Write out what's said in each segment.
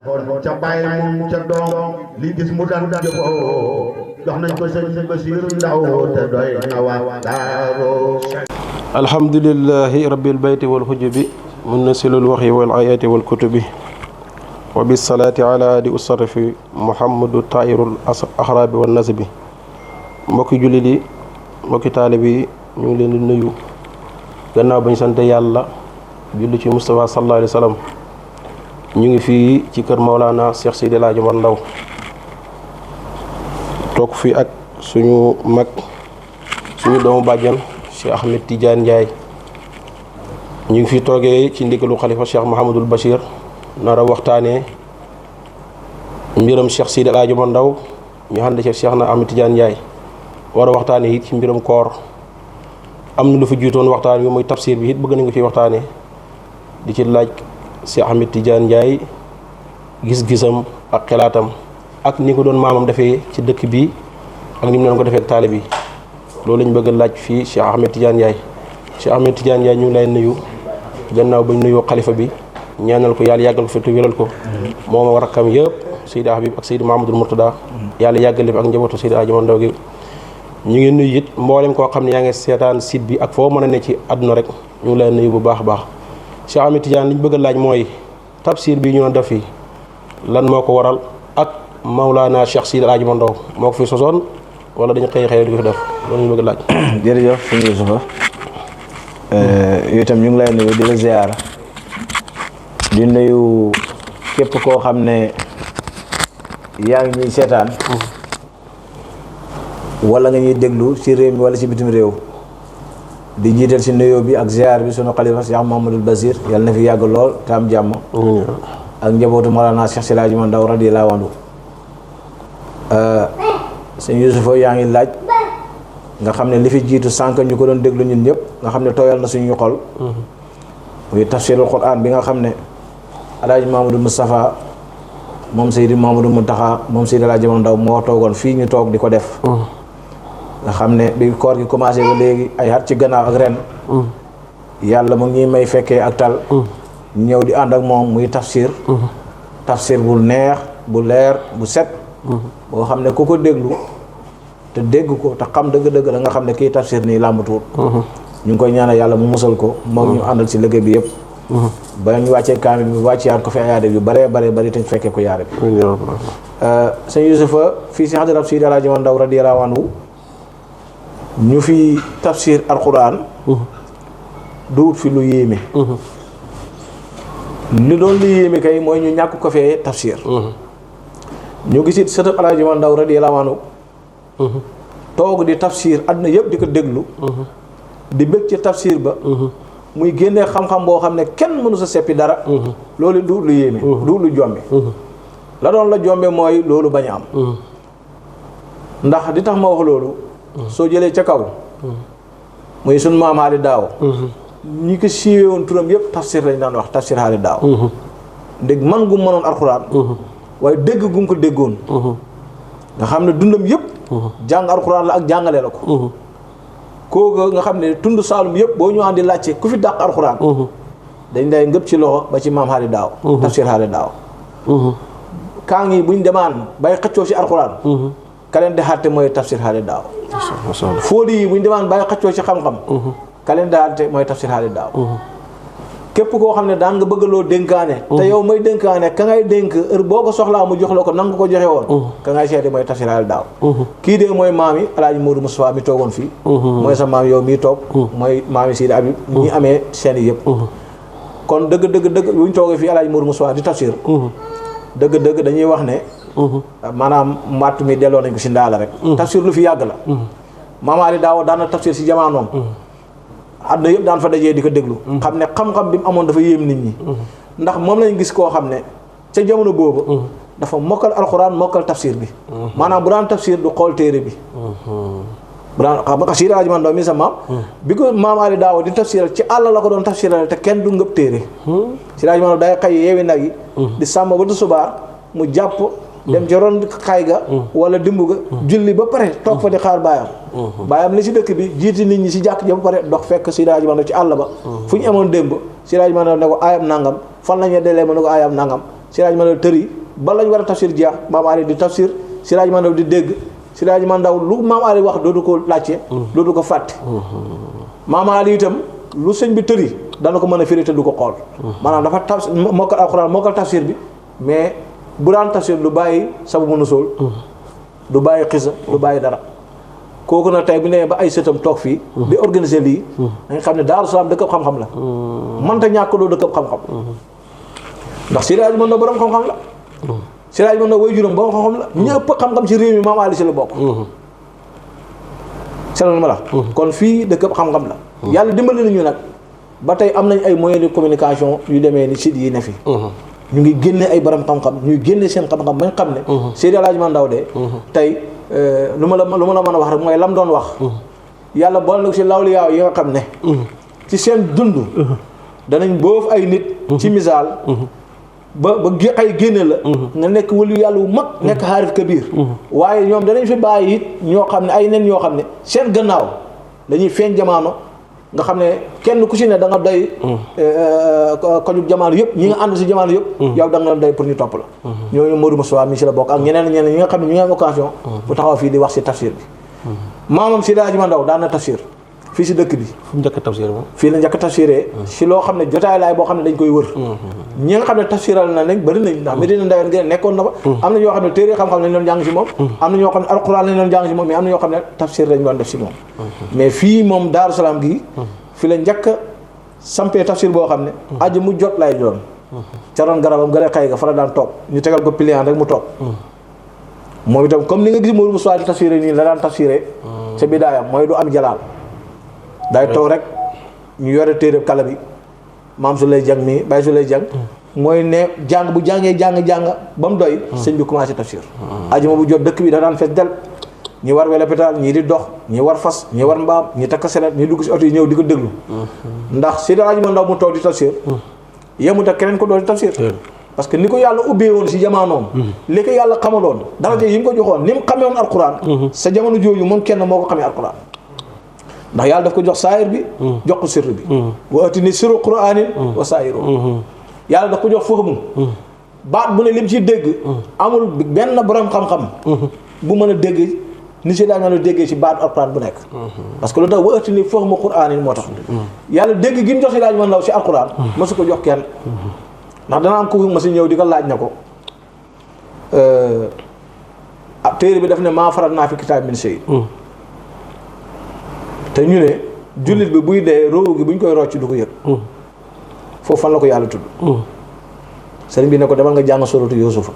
xool ca bàyyi moom ca doom li gis mu daan jëfoo jox nañ ko sëñ Basiiru Ndaw te doy na waa Daaru. alhamdulillahi rabbil bayti wal hujubi munnasilul waxyi wal ayati wal kutubi wa bis salaati ala di usarrifi muhammadu tairul axraabi wan nasbi. mbokki jullit yi mbokki taalib yi ñu ngi leen di nuyu gannaaw bañ sant yàlla julli ci Mustafa sallallahu alayhi wa sallam. ñu ngi fii ci kër Maolana Cheikh Seydi El Hadji Omar Ndaw toog fii ak suñu mag suñu doomu bàjjan Cheikh Ahmed Tidiane Ndiaye. ñu ngi fi toogee ci ndigalu xalifa Cheikh Mouhamadul Bachir nar a waxtaanee mbiram Cheikh Seydi El Hadji Omar Ndaw ñu ànd ci Cheikh na Ahmed Tidiane Ndiaye war a waxtaanee it ci mbiram koor. am na lu fi jiitoon waxtaan bi muy tafsir bi it bëgg nañ ko fi waxtaanee di ci laaj Cheikh Ahmed Tidiane Ndiaye gis-gisam ak xelaatam ak ni ko doon maamam defee ci dëkk bi ak ni mu doon ko defee ak taalib yi loolu lañ bëgg a laaj fii Cheikh Ahmed Tidiane Ndiaye. Cheikh Ahmed Tidiane Ndiaye ñu ngi lay nuyu gannaaw bañ nuyoo xalifa bi ñaanal ko yàlla yàggal ko fi te wéral ko moom war rakkam yëpp Seydi Habib ak Seydi Mahamadul Murtada yàlla yàggal fi ak njabootu Seydi El Hadji Omar Ndaw gi. ñu ngi nuyu it mboolem koo xam ne yaa ngi seetaan site bi ak foo mën a ne ci àdduna rek ñu ngi lay nuyu bu baax a baax. Cheikh Ahmed Tidiane li ñu bëgg a laaj mooy tafsir bi ñu doon def fii lan moo ko waral ak Maulana Cheikh Seydi El Hadji Omar Ndaw moo ko fi sosoon wala dañu xëy di ko fi def loolu ñu bëgg a laaj. jërëjëf sëñ Yusufa yow itam ñu ngi lay nuyu di la ziyaara di nuyu képp koo xam ne yaa ngi ñuy seetaan wala nga ñuy déglu ci réew mi wala ci bitim réew. di jiital ci nuyoo bi ak ziar bi sunu xalifa Cheikh Mouhamadul Basir yàlla na fi yàgg lool te am jàmm. ak njabootu Mawlana Cheikh Seydi El Hadji Omar Ndaw radiyallahu anhu. sëñ Yusufa yaa ngi laaj nga xam ne li fi jiitu sànq ñu ko doon déglu ñun ñëpp nga xam ne tooyal na suñu xol. muy tafsirul Quran bi nga xam ne El Hadji Mamadou Moustapha moom Seydi Mamadou Muntaxa moom Seydi El Hadji Omar Ndaw moo toogoon fii ñu toog di ko def. nga xam ne bi koor gi commencé ba léegi ay at ci gannaaw ak ren yàlla mu ngi may fekkee ak tal ñëw di ànd ak moom muy tafsir tafsir bu neex bu leer bu set boo xam ne ku ko déglu te dégg ko te xam dëgg-dëgg la nga xam ne kii tafsir nii làmbatuwut ñu ngi koy ñaanal yàlla mu musal ko moom ñu àndal ci liggéey bi yëpp ba ñu wàccee kaamil bi wàcceyaat ko fi ayaade yu bare bari te ñu fekkee ko yaare bi sëñ Yusufa fii si xadarab Seydi El Hadji Omar Ndaw radiyallahu anhu ñu fi tafsir alquran duut fi lu yéeme li doon lu yéeme kay mooy ñu ñàkk ko fee tafsir ñu gisit sëtëb El Hadji Omar Ndaw radiyallahu anhu toog di tafsir àdduna yëpp di ko déglu di bëgg ci tafsir ba muy génnee xam-xam boo xam ne kenn mënu sa seppi dara loolu duut lu yéeme duut lu jombe la doon la jombe mooy loolu bañ a am ndax di tax ma wax loolu soo jëlee ca kaw muy sunu maam Haali Daaw ñi ko siiwee woon turam yëpp tafsir lañ daan wax tafsir Haali Daaw ndég man gu mënoon alxuraan waaye dégg gu mu ko déggoon nga xam ne dundam yëpp jàng alxuraan la ak jàngale la ko kooku nga xam ne tund Saalum yëpp boo ñëwaan di laajte ku fi dàq alxuraan dañ lay ngëpp ci loxo ba ci maam Haali Daaw tafsir Haali Daaw kaa ngi buñ demaan bay xëccoo ci alxuraan ka leen di xatte mooy tafsir Haali Daaw fóodi yi bu ñu demaan bàyyi xëccoo ci xam-xam ka leen di xatte mooy tafsir Haali Daaw képp koo xam ne daan nga bëgg loo dénkaane te yow may dénkaane ka ngay dénk heure boo ko soxlaa mu jox la ko nanga ko joxe woon ka ngay seeti mooy tafsir Haali Daaw kii de mooy maam yi El Hadji Modou Moustapha mi toogoon fii mooy sa maam yow mii toog mooy maam yi Seydi Habib ñi amee seen i yëpp kon dëgg bu ñu toogee fii El Hadji Modou Moustapha di tafsir dëgg dañuy wax ne maanaam matt mi delloo nañ ko si ndaala rek tafsir lu fi yàgg la maam Haali Daaw daan na tafsir si jamaanoom àdduna yëpp daan fa dajee di ko déglu xam ne xam-xam bi mu amoon dafa yéem nit ñi ndax moom lañ gis koo xam ne ca jamono boobu dafa mokkal alxuraan mokkal tafsir bi maanaam bu daan tafsir du xool téere bi bu daan xam nga Seydi El Hadji Omar Ndaw mi sa maam bi ko maam Haali Daaw di tafsiral ci àll la ko doon tafsiral te kenn du ngëp téere Seydi El Hadji Omar Ndaw day xëy yeewi nag yi di sàmm ba du subaar mu jàpp dem ci ron xay ga wala dimbu ga julli ba pare toog fa di xaar baayam li si dëkk bi jiiti nit ñi si jàkk ja ba pare dox fekk Seydi El Hadji Omar Ndaw ci àll ba fu ñu amoon démb Seydi El Hadji Omar Ndaw ne ko aayam nangam fan la ñu delee ma ne ko aayam nangam Siraj Mandaw tëri ba lañ war a tafsir jeex maam Ali di tafsir Siraj Mandaw di dégg Siraj Mandaw lu maam Ali wax dootu ko laajte dootu ko fàtte maam Ali itam lu sëñ bi tëri dana ko mën a firi te du ko xool maanaam dafa tafsir mokkal alxuraan mokkal tafsir bi mais bu daan tafsir du bàyyi sababu nuzuul du bàyyi xisa du bàyyi dara kooku nag tey bu nee ba ay sëtam toog fii di organiser lii da nga xam ne Daaru Salaam dëkkab xam-xam la mënta ñàkk doo dëkkab xam-xam ndax Siraj Mandaw borom xam-xam la Siraj Mandaw way juróom borom xam-xam la ñëpp xam-xam ci réew mi maam Ali si la bokk selon ma la kon fii dëkkab xam-xam la yàlla dimbali nañu nag ba tey am nañ ay moyens de communication yu demee ni sites yi ne fi ñu ngi génne ay borom xam-xam ñuy génne seen xam-xam ba nga xam ne Seydi El Hadji Mandaw de tey lu ma la mën a wax rek mooy lam doon wax yàlla boole na ko si lawliyaaw yi nga xam ne ci seen dund danañ boofu ay nit ci misaal ba ay génne la nga nekk wëlu yàlla wu mag nekk xaarif kabir waaye ñoom danañ fi bàyyi it ñoo xam ne ay nen ñoo xam ne seen gannaaw dañuy feeñ jamono nga xam ne kenn ku si ne da nga doy kojub jamono yëpp ñi nga ànd si jamono yëpp yow da nga leen doy pour ñu topp la ñooñu Modou Moussa mi si la bokk ak ñeneen ñi nga xam ne ñu ngi am occasion bu taxaw fii di wax si tafsir bi maamam Seydi El Hadji Mandaw daan na tafsir fii si dëkk bi fu mu njëkk a tafsir moom fii la njëkk a tafsiree si loo xam ne jotaay laay boo xam ne dañ koy wër ñi nga xam ne tafsiral na nañ bëri nañ ndax Medina Ndaween gi nekkoon na fa am na ñoo xam ne téere xam-xam lañ doon jàng si moom am na ñoo xam ne alquran lañ doon jàng si moom mais am na ñoo xam ne tafsir lañ doon def si moom mais fii moom Daaru Salaam gii fi la njëkk a sampee tafsir boo xam ne aji mu jot lay doon ca roon garabam gën a xëy ga fa la daan toog ñu tegal ko pliant rek mu toog moom itam comme ni nga gis Modou Moussa di tafsiré nii la daan tafsiré sa bidaayam mooy du am jalaal day toog rek ñu yore téere kala bi maam su lay jàng nii bàyyi su lay jàng mooy ne jàng bu jàngee jàng ba mu doy sëñ bi commencé tafsir ajuma bu jot dëkk bi da daan fees del ñi war wele pétal ñii di dox ñi war fas ñi war mbaam ñi takk selet ñi dugg si oto yi ñëw di ko déglu ndax Seydi El Hadji Mandaw mu toog di tafsir yemut ak keneen ko doon di tafsir parce que ni ko yàlla ubbee woon si jamonoom li ko yàlla xamaloon daraja yi mu ko joxoon ni mu xamee woon alquran sa jamono jooju moom kenn moo ko xamee alquran ndax yàlla daf ko jox saayir bi jox ko sirr bi wa atini sirru qur'anin wa saayiru yàlla daf ko jox fahmu baat bu ne lim ci dégg amul benn borom xam-xam bu mën a dégg ni si daa mën a déggee ci baat alquran bu nekk parce que lu tax wa atini fahmu qur'anin moo tax yàlla dégg gi mu jox si laaj man law si alquran mosu ko jox kenn ndax dana am ku ma si ñëw di ko laaj na ko téere bi daf ne maa farat naa fi kitaab min shay te ñu ne jullit bi buy dee roowu gi bu ñu koy rocc du ko yëg foofu fan la ko yàlla tudd sëriñ bi ne ko demal nga jàng suratu Yuusufa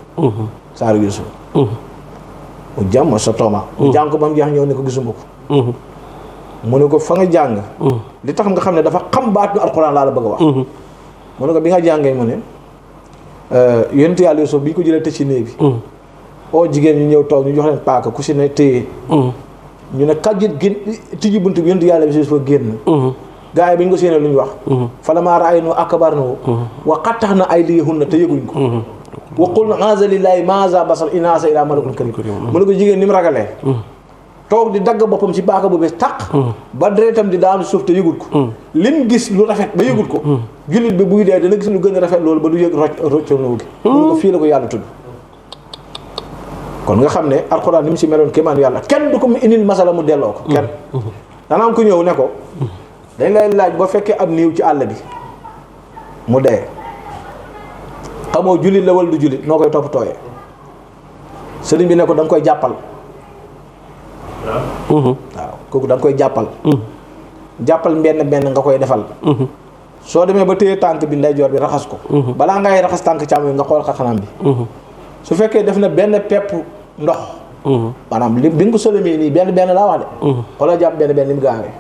saaru Yuusufa mu jàmm sa tooma mu jàng ko ba mu jeex ñëw ne ko gisuma ko mu ne ko fa nga jàng li tax nga xam ne dafa xam baatu alxuraan laa la bëgg a wax mu ne ko bi nga jàngee mu ne yonent yàlla Yuusuf bi ñu ko jëlee tëj ci néeg bi oo jigéen ñu ñëw toog ñu jox leen paaka ku si ne téye ñu ne kàjjit gén tijji bunt bi yonent yàlla bi fa génn gars yi bi ñu ko séenee lu ñu wax falammaa ra'aynahu akbarnahu wa qatta'na aydiyahunna te yëguñ ko wa qulna haazaa lillaahi maa haazaa basar in haazaa illaa malakun kariim mu ne ko jigéen ni mu ragalee toog di dagg boppam ci paaka bu bees tàq ba deretam di daanu suuf te yëgul ko lim gis lu rafet ba yëgul ko jullit bi buy dee dana gis lu gën a rafet loolu ba du yëg roccanoo gi mu ne ko fii la ko yàlla tudd kon nga xam ne alxuraan ni mu si meloon kéemaan yàlla kenn du ko mu indil masala mu delloo ko kenn dana am ko ñëw ne ko dañ lay laaj boo fekkee ab niiw ci àll bi mu dee xamoo jullit la wala du jullit noo koy topp tooyee sëriñ bi ne ko da nga koy jàppal waaw kooku da nga koy jàppal jàppal benn nga koy defal soo demee ba téye tànk bi ndeyjoor bi raxas ko balaa ngay raxas tànk càmmoñ nga xool xarxanam bi su fekkee def na benn pepp ndox maanaam li bi nga ko solemee nii benn laa wax de xoolal jàpp benn ni mu gaawee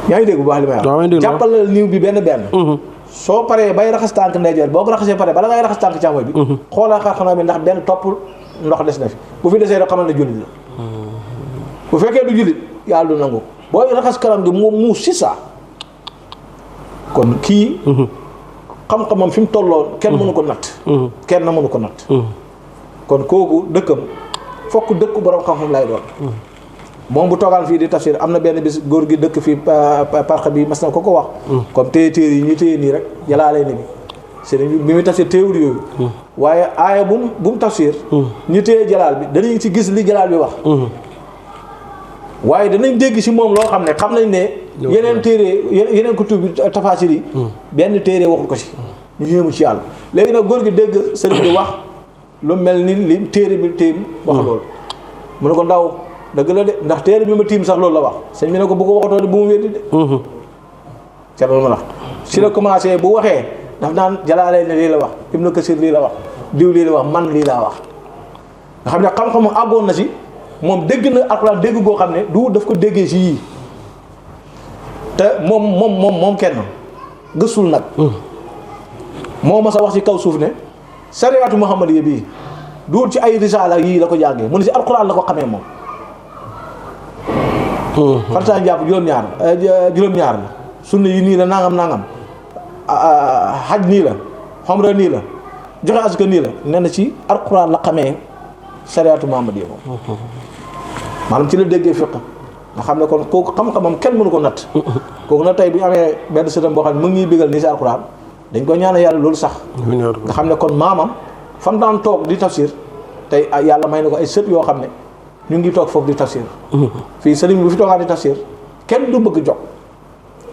yaa ngi dégg bu baax li may wax jàppal la niiw bi benn soo paree bay raxas tànk ndeyjoor boo ko raxasee pare bala ngay raxas tànk càmmoñ bi xoolal xarxanam bi ndax benn topp ndox des na fi bu fi desee rek xamal ne jullit la bu fekkee du jullit yàlla du nangu booy raxas kanam gi mu si saa kon kii xam-xamam fi mu tolloon kenn mënu ko natt kenn mënu ko natt kon kooku dëkkam fokk dëkk borom xam-xam lay doon moom bu toogaan fii di tafsir am na benn bis góor gi dëkk fii parc bi mas na ko wax comme téye téere yi ñu téye nii rek jalaalee ni bi sëriñ bi muy tafsir téewul yooyu waaye aaya bu mu tafsir ñu téye jalaal bi danañ ci gis li jalaal bi wax waaye danañ dégg si moom loo xam ne xam nañ ne yeneen téere yeneen kutub bi tafaasir yi benn téere waxul ko si ñu yéemu ci yàlla léegi nag góor gi dégg sëriñ bi wax lu mel ni li téere bi tiim wax loolu mu ne ko ndaw dëgg la de ndax téere bi ma tiim sax loolu la wax sëñ bi ne ko bu ko waxatoo de bu mu weddi de ca loolu ma la si la commencé bu waxee daf naan jalaalee ne lii la wax Ibnu Kasir lii la wax diw lii la wax man lii laa wax nga xam ne xam-xamu àggoon na si moom dégg na alxuraan dégg goo xam ne du daf ko déggee si yii te moom kenn gëstul nag moo ma sa wax ci kaw suuf ne sariyaatu muhammadiya bii duul ci ay risaala yii la ko jàngee mu ne si alxuraan la ko xamee moom fartaan jàpp juróom-ñaar la sunna yi nii la nangam xaj nii la xomra nii la joxe aska nii la nee na ci alxuraan la xamee sariyaatu muhammadiya moom maanaam ci la déggee fiq nga xam ne kon kooku xam-xamam kenn mënu ko natt kooku nag tey bu ñu amee benn sëtam boo xam ne mu ngi ñuy bégal nii si alxuraan dañ ko ñaanal yàlla loolu sax nga xam ne kon maamam fa mu daan toog di tafsir tey yàlla may na ko ay sët yoo xam ne ñu ngi toog foofu di tafsir fii sëriñ bu fi toogaa di tafsir kenn du bëgg jog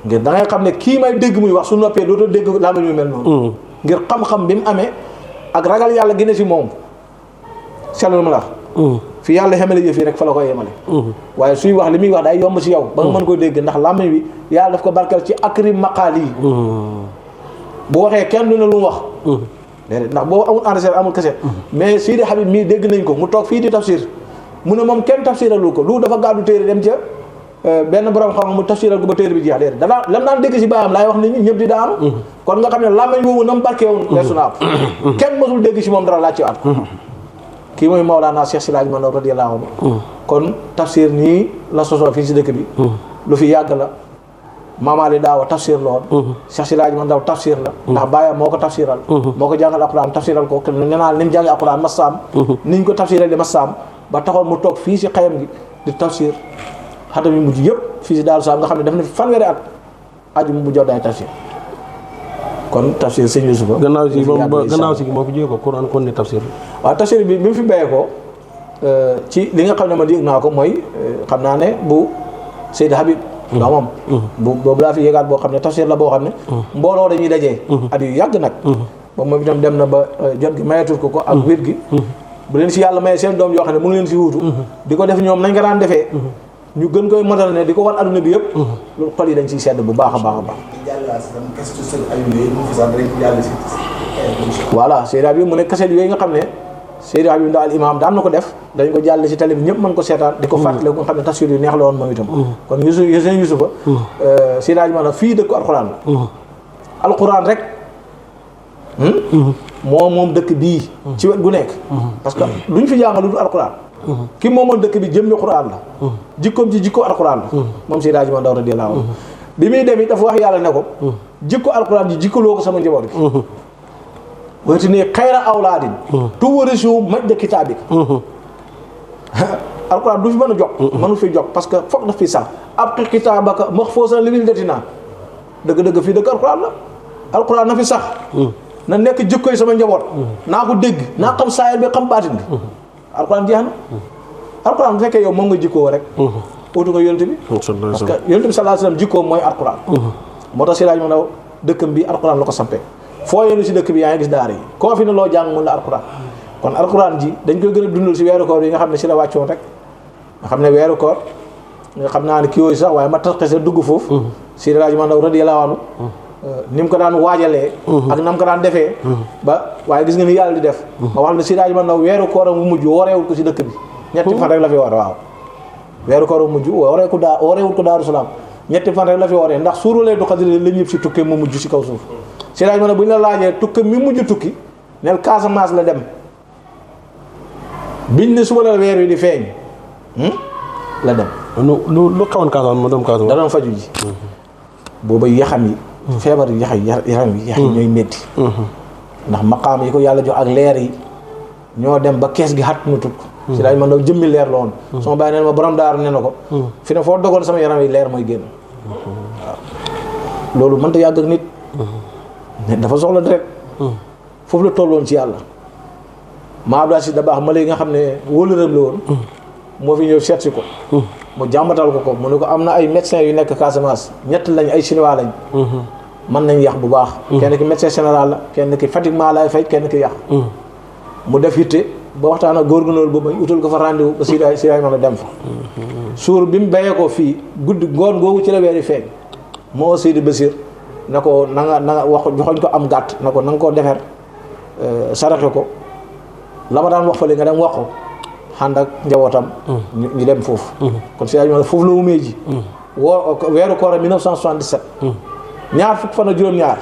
ngir da ngay xam ne kii may dégg muy wax su noppee dootoo dégg laa ma ñu mel noonu ngir xam-xam bi mu amee ak ragal yàlla gën a si moom seetlu ma la fi yàlla xamale yëf yi rek fa la koy yemale waaye suy wax li muy wax day yomb si yow ba nga mën ko dégg ndax làmmiñ wi yàlla daf ko barkeel ci akrim maqaal yi bu waxee kenn du ne lu mu wax déedéet ndax boo amul enregistré amul kese mais Sidi Habib mii dégg nañ ko mu toog fii di tafsir mu ne moom kenn tafsiralu ko lu dafa gàddu téere dem ca benn borom xam mu tafsiral ko ba téere bi jeex déedéet danaa lam daan dégg si baayam laay wax nit ñi ñëpp di daanu kon nga xam ne làmmiñ woowu na mu barkeewoon leesu na am kenn mësul dégg si moom dara laaj ci at kii mooy Mawlana Cheikh Silaaj Mandaw radiyallahu anhu kon tafsir nii la sosoo fii si dëkk bi lu fi yàgg la maamaali daawa tafsir la woon Cheikh Silaaj Mandaw tafsir la ndax baayam moo ko tafsiral moo ko jàngal alquran tafsiral ko nee naa ni mu jàngi alquran masaam niñ ko tafsiral di masaam ba taxoon mu toog fii si xayam gi di tafsir xatam yi mujj yëpp fii si Daaru Salaam nga xam ne daf na fi fanweeri at aju mu jot day tafsir kon tafsir sëñ Yusufa gannaaw si moo fi jógee ko Quran kon ne tafsir waaw tafsir bi mu fi béyee ko ci li nga xam ne man yëg naa ko mooy xam naa ne bu Seydi Habib doomam boobu laa fi yéegaat boo xam ne tafsir la boo xam ne mbooloo dañuy dajee at yu yàgg nag ba moom itam dem na ba jot gi mayatul ko ak wér gi bu leen si yàlla maye seen doom yoo xam ne mu ngi leen si wuutu di ko def ñoom nañ nga daan defee ñu gën koy modal ne di ko wan adduna bi yëpp loolu xol yi dañ ciy sedd bu baax a baax a baax voilà Seydi Habib mu ne kaset yooyu nga xam ne Seydi Habib Ndaw al imam daan na ko def dañ ko jàll si télé bi ñëpp mën ko seetaan di ko fàttale nga xam ne tafsir yu neex la woon moom itam kon seen Yusufa Seydi Habib maanaam fii dëkk alxuraan la alxuraan rek moom dëkk bii ci wet gu nekk parce que lu ñu fi jàngal lu dul alxuraan ki moomoon dëkk bi jëmmi alxuraan la jikkoom ci jikko alxuraan la moom Seydi Hadji Mandaw radiyallahu anhu bi muy dem it dafa wax yàlla ne ko jikko alxuraan ji jikkaloo ko sama njaboot gi wati ne xayra awlaadin tuwarisu majda kitaabik alxuraan du fi mën a jog mënu fi jog parce que foog daf fi sax ab kitaabaka mahfuusan li wildatina dëgg-dëgg fii dëkk alxuraan la alxuraan na fi sax na nekk jikko yi sama njaboot naa ko dégg naa xam saayir bi xam baatin bi alxuraan jeex na alxuraan bu fekkee yow moom nga jikkoo rek utu nga yonent bi parce que yonent bi sallallahu alayhi wasallam jikkoo mooy alxuraan moo tax Seydi Hadji Mandaw dëkkam bi alxuraan la ko sampee foo yéenu si dëkk bi yaa ngi gis daara yi koo fi ne loo jàng mun la alxuraan kon alxuraan ji dañ koy gën a dundal si weeru koor yi nga xam ne si la wàccoon rek nga xam ne weeru koor nga xam naa ne kii yooyu sax waaye ma tax sa dugg foofu Seydi Hadji Mandaw radiyallahu anhu ni mu ko daan waajalee ak nam ko daan defee ba waaye gis nga ni yàlla di def ma wax la Seydi Hadji Mandaw weeru kooram bu mujj wooreewul ko si dëkk bi ñetti fan rek la fi woore waaw weeru kooram bu mujj wooreewul ko Daaru Salaam ñetti fan rek la fi wooree ndax suuralee du xadri la ñëpp si tukkee mu mujj si kaw suuf Seydi Hadji Mandaw bu ñu la laajee tukki mi mujj tukki nel Casamance la dem biñ ne suba la weer wi di feeñ la dem lu xawoon Casamance ma dem Casamance da doon faju ji booba yaxam yi feebar yi yaram yi yax yi ñooy métti ndax maqaam yi ko yàlla jox ak leer yi ñoo dem ba kees gi xat mu tukk Seydi Hadji Mandaw jëmmi leer la woon sama bàyyi neen ma borom daaru ne na ko fi ne foo dogoon sama yaram yi leer mooy génn waaw loolu mënta yàgg ak nit dafa soxla deret foofu la tolloon ci yàlla. ma Abdou Aziz Dabakh ma léegi nga xam ne wóoluram la woon. moo fi ñëw seet si ko. mu jàmbatal ko mu ne ko am na ay médecins yu nekk Casamance ñett lañ ay chinois lañ. mën nañ yàq bu baax. kenn ki médecin général la kenn ki fatiguement lay fay kenn ki yàq. mu def yitte ba waxtaan ak góor gu noonu ba utal ko fa rendez-vous ba si mën a dem fa. suur bi mu béyee ko fii guddi ngoon googu ci la weeri feeñ. moo Seydi Basir na ko na nga wax joxoñ ko am gàtt na ko na nga koo defer saraxe ko la ma daan wax fële nga dem wax ko ànd ak njabootam. ñu dem foofu. kon si foofu la wumee ji. weeru koor 1977. ñaar fukk fan ak juróom-ñaar.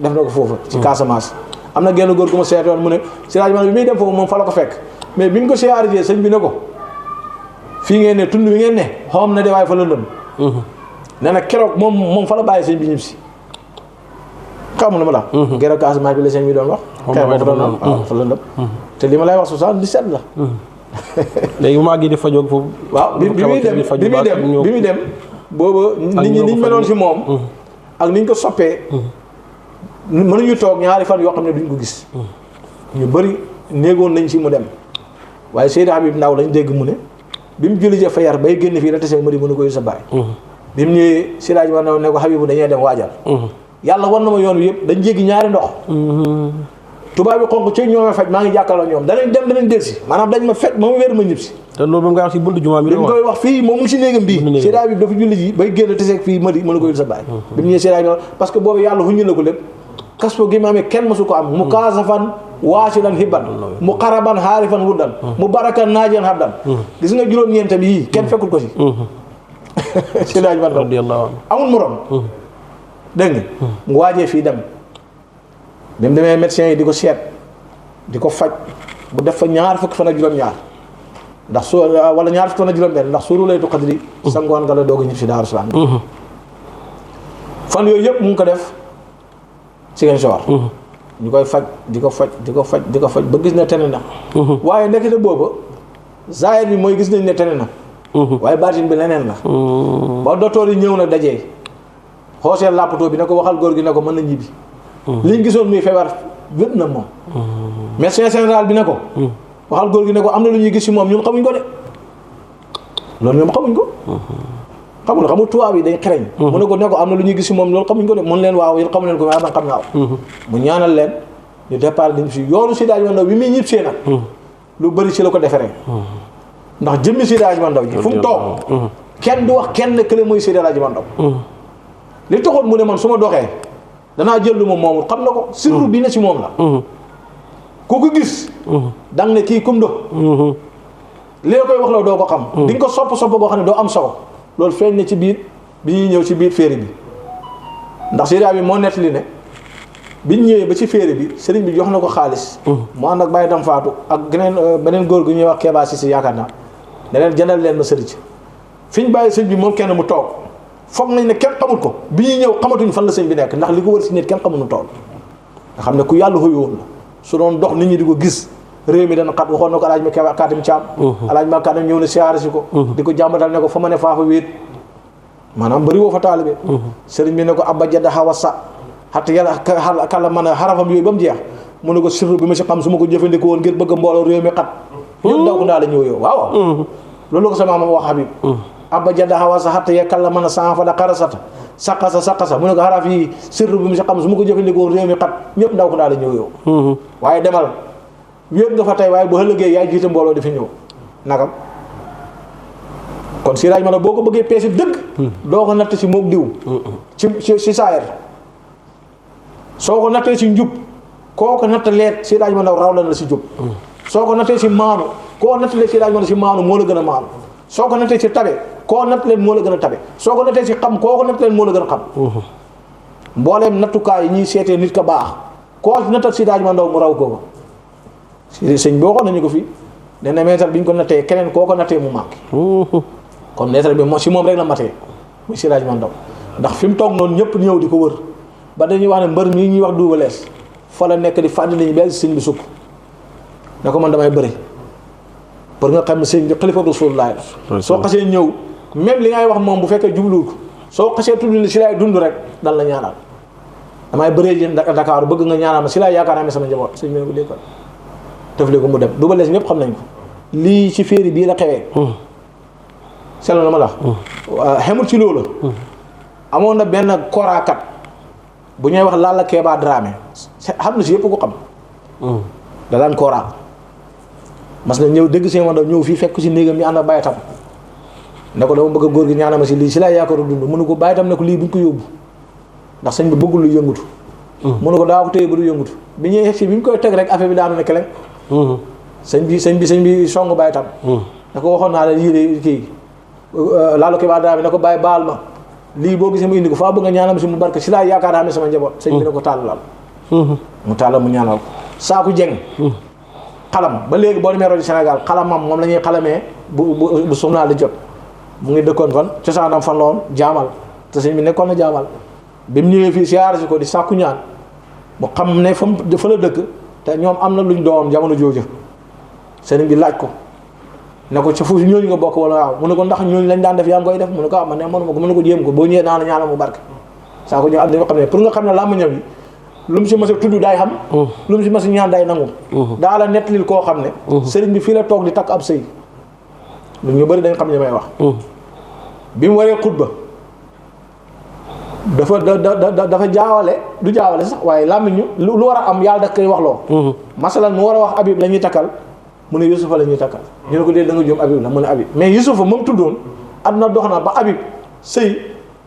def na ko foofu ci Casamance. am na genn góor gu ma seetoon mu ne si rajo bi muy dem foofu moom fa la ko fekk mais bi ñu ko siyaaree sëñ bi ne ko fii ngeen ne tund wi ngeen ne xawam na de waaye fa la lëm. nee na keroog moom fa la bàyyi sëñ bi ñib si. xam na ma la. keroog Casamance bi la sëñ bi doon wax. waaw fa la lëm. te li ma lay wax 77 la. léegi bu ma àggee di fajoog foofu. waaw bi muy dem booba nit ñi niñ meloon si moom. ak niñ ko soppee. mënuñu toog ñaari fan yoo xam ne duñ ko gis. ñu bëri néegoon nañ ci mu dem. waaye Seydi Habib Ndaw lañ dégg mu ne bi mu julli fa yar bay génn fii la tase ma di mën a koy sa baay. bi mu ñëwee Seydi Hadji Ndaw ne ko Habibu dañuy dem waajal. yàlla war na ma yoon wi yëpp dañ jéggi ñaari ndox. tubaab bi xonq ci ñoomee faj maa ngi jàkkaarloo ñoom danañ dem danañ delsi maanaam dañ ma fekk ma wér ma ñib si. te loolu moom nga wax si buntu jumaa bi. dañ koy wax fii moom mu si néegam bii. Seydi Habib dafa julli ji bay génn taseeg fii ma di mën a koy sa baay. bi mu ñëwee Seydi Hadji parce que boobu yàlla huñu la ko lépp kaspo gi ma amee kenn mësu ko am mu kaasafan waasilan hibban mu xaraban xaarifan wuddan mu barakan naajian habdan gis nga juróom-ñeent bi yii kenn fekkul ko si si laaj man radiyallahu amul morom dégg nga mu waajee fii dem bi mu demee médecins yi di ko seet di ko faj bu def fa ñaar fukki fan ak juróom-ñaar ndax su wala ñaar fukki fan ak juróom-benn ndax suuru laytu qadri sa ngoon nga la doog a ñib si Daaru Salaam fan yooyu yëpp mu ngi ko def ci ngeen sawar ñu koy faj di ko faj ba gis ne tene na waaye nekkite booba zaahir bi mooy gis nañ ne tene na waaye baatin bi leneen la ba docteur yi ñëw na dajee xooseel làppatoo bi ne ko waxal góor gi ne ko mën na ñibbi liñ gisoon muy feebar wét na moom médecin général bi ne ko waxal góor gi ne ko am na lu ñuy gis ci moom ñun xamuñ ko de loolu ñoom xamuñ ko xamul tubaab yi dañ xereñ mu ne ko am na lu ñuy gis si moom loolu xamuñ ko de mun leen waaw yéen xamu leen ko waaye man xam naa ko mu ñaanal leen ñu départ dañ si yoonu Seydi Hadji Ndaw bi muy ñib see nag lu bëri ci la ko deferee ndax jëmmi Seydi Hadji Ndaw ji fu mu toog kenn du wax kenn kële mooy Seydi Hadji Ndaw li taxoon mu ne man su ma doxee danaa jël lu ma moomul xam na ko sirru bi ne si moom la ku ko gis dang ne kii kum do li la koy wax la doo ko xam di nga ko sopp boo xam ne doo am sago loolu feeñ na ci biir bi ñuy ñëw ci biir féeri bi ndax Seydi bi moo nettali ne biñ ñëwee ba ci féeri bi sëriñ bi jox na ko xaalis mu ànd ak bàyyi tam faatu ak beneen góor gu ñuy wax Kéba si yaakaar naa ne leen jëndal leen ma sëriñ fi ñu bàyyi sëñ bi moom kenn mu toog foog nañ ne kenn xamut ko bi ñuy ñëw xamatuñ fan la sëñ bi nekk ndax li ko wër si nit kenn xamuñu tool nga xam ne ku yàlla xëyoon la su doon dox nit ñi di ko gis réew mi dana xat waxoon na ko alaaj ma kaatim caam alaaj ma kaatim ñëw na siyaare si ko di ko jàmbatal ne ko fa ma ne faafa wéet maanaam bëri woo fa taalibe sëriñ bi ne ko abba jadda xawa sa xat yàlla kàlla mën a xarafam yooyu ba mu jeex mu ne ko sirru bi ma si xam su ma ko jëfandikoo woon ngir bëgg a mbooloo réew mi xat ñëpp daw ko ndaa la ñëw yow waaw loolu ko sama maam wax Habib abba jadda xawa sa xat ya kàlla mën a san fa da xarasata saqasa mu ne ko xaraf yi sirru bi ma si xam su ma ko jëfandikoo woon réew mi xat ñëpp daw ko ndaa la ñëw yow waaye demal wéet nga fa tey waaye bu ëllëgee yaay jiite mbooloo di fi ñëw nagam kon Seydi Hadji Ndaw boo ko bëggee peese dëgg doo ko natt ci moog diw ci saayir soo ko nattee ci njub koo ko natt leet Seydi Hadji Ndaw raw la na si jub soo ko nattee ci maanu koo nattalee Seydi Hadji Ndaw si maanu moo la gën a maanu soo ko nattee ci tabe koo natt leen moo la gën a tabe soo ko nattee ci xam koo ko natt leen moo la gën a xam mbooleem nattukaay yi ñuy seetee nit ka baax koo nattal Seydi Hadji Ndaw mu raw ko sëñ bi waxoon nañu ko fii nee na meetar bi ñu ko nattee keneen koo ko nattee mu manqué kon meetar bi si moom rek la matee muy Seydi Hadji Ndaw ndax fi mu toog noonu ñëpp ñëw di ko wër ba dañuy wax ne mbër mii ñuy wax Double Less fa la nekk di fàttali nañu benn sëñ bi sukk ne ko man damay bëri pour nga xam ne sëñ bi xalifa Rasulullah la soo xasee ñëw même li ngay wax moom bu fekkee jubluwul ko soo xasee tudd ni si lay dund rek dal la ñaanal damay bëree ji Dakar bëgg nga ñaanal ma si laa yaakaar amee sama njaboot sëñ bi ne ko dégg ko tëflee ko mu dem Double Less ñëpp xam nañ ko lii ci féeri bii la xewee seetlu na ma la xemul ci loolu amoon na benn koraakat bu ñuy wax Lalla Kéba Dramé xam na si yëpp ko xam da daan koraa mas na ñëw dégg seen wanda ñëw fii fekk si néegam ñu ànd ak bàyyi tam ne ko dama bëgg a góor gi ñaanal ma si lii si laa yaakaaru dund mënu ko bàyyi tam ne ko lii buñ ko yóbbu ndax sëñ bi bëggul lu yëngutu mënu ko daa ko téye ba du yëngutu bi ñuy xeg si bi ñu koy teg rek affaire bi daanu ne keleng sëñ bi song bàyyi tam da ko waxoon naa la yii kii Lalla Kéba Dramé ne ko bàyyi baal ma lii boo gisee mu indi ko faa bëgg nga ñaanal ma si mu barke si laa yaakaar amee sama njaboot sëñ bi ne ko tàllal mu tàllal mu ñaanal ko saaku jeng xalam ba léegi boo demee rajo Sénégal xalamam moom la ñuy xalamee bu journal di jot mu ngi dëkkoon fan cosaanam fan la woon jaamal te sëñ bi nekkoon na jaamal bi mu ñëwee fii siyaare si ko di sàkku ñaan mu xam ne fa la dëkk te ñoom am na luñ doom jamono jooju sëriñ bi laaj ko ne ko ca foofu ñooñu nga bokk wala waaw mu ne ko ndax ñooñu lañ daan def yaa ngi koy def mu ne ko man ne mënuma ko mu ne ko jéem ko boo ñëwee naa la ñaanal mu barke saa ko ñëw am nañoo xam ne pour nga xam ne làmb ñëw yi lu mu si mas a tudd daay xam lu mu si mas a ñaan daay nangu daa la nettalil koo xam ne sëriñ bi fii la toog di takk ab sëy lu ñu bëri dañ xam ne may wax bi mu waree xutba dafa jaawale du jaawale sax waaye làmmiñu lu war a am yàlla da koy wax loo masalan mu war a wax Habib la ñuy takkal mu ne Yusufa la ñuy takkal ñu ne ko dee da nga jóom Habib la mu ne Habib mais Yusufa moom tuddoon àdduna dox na ba Habib sëy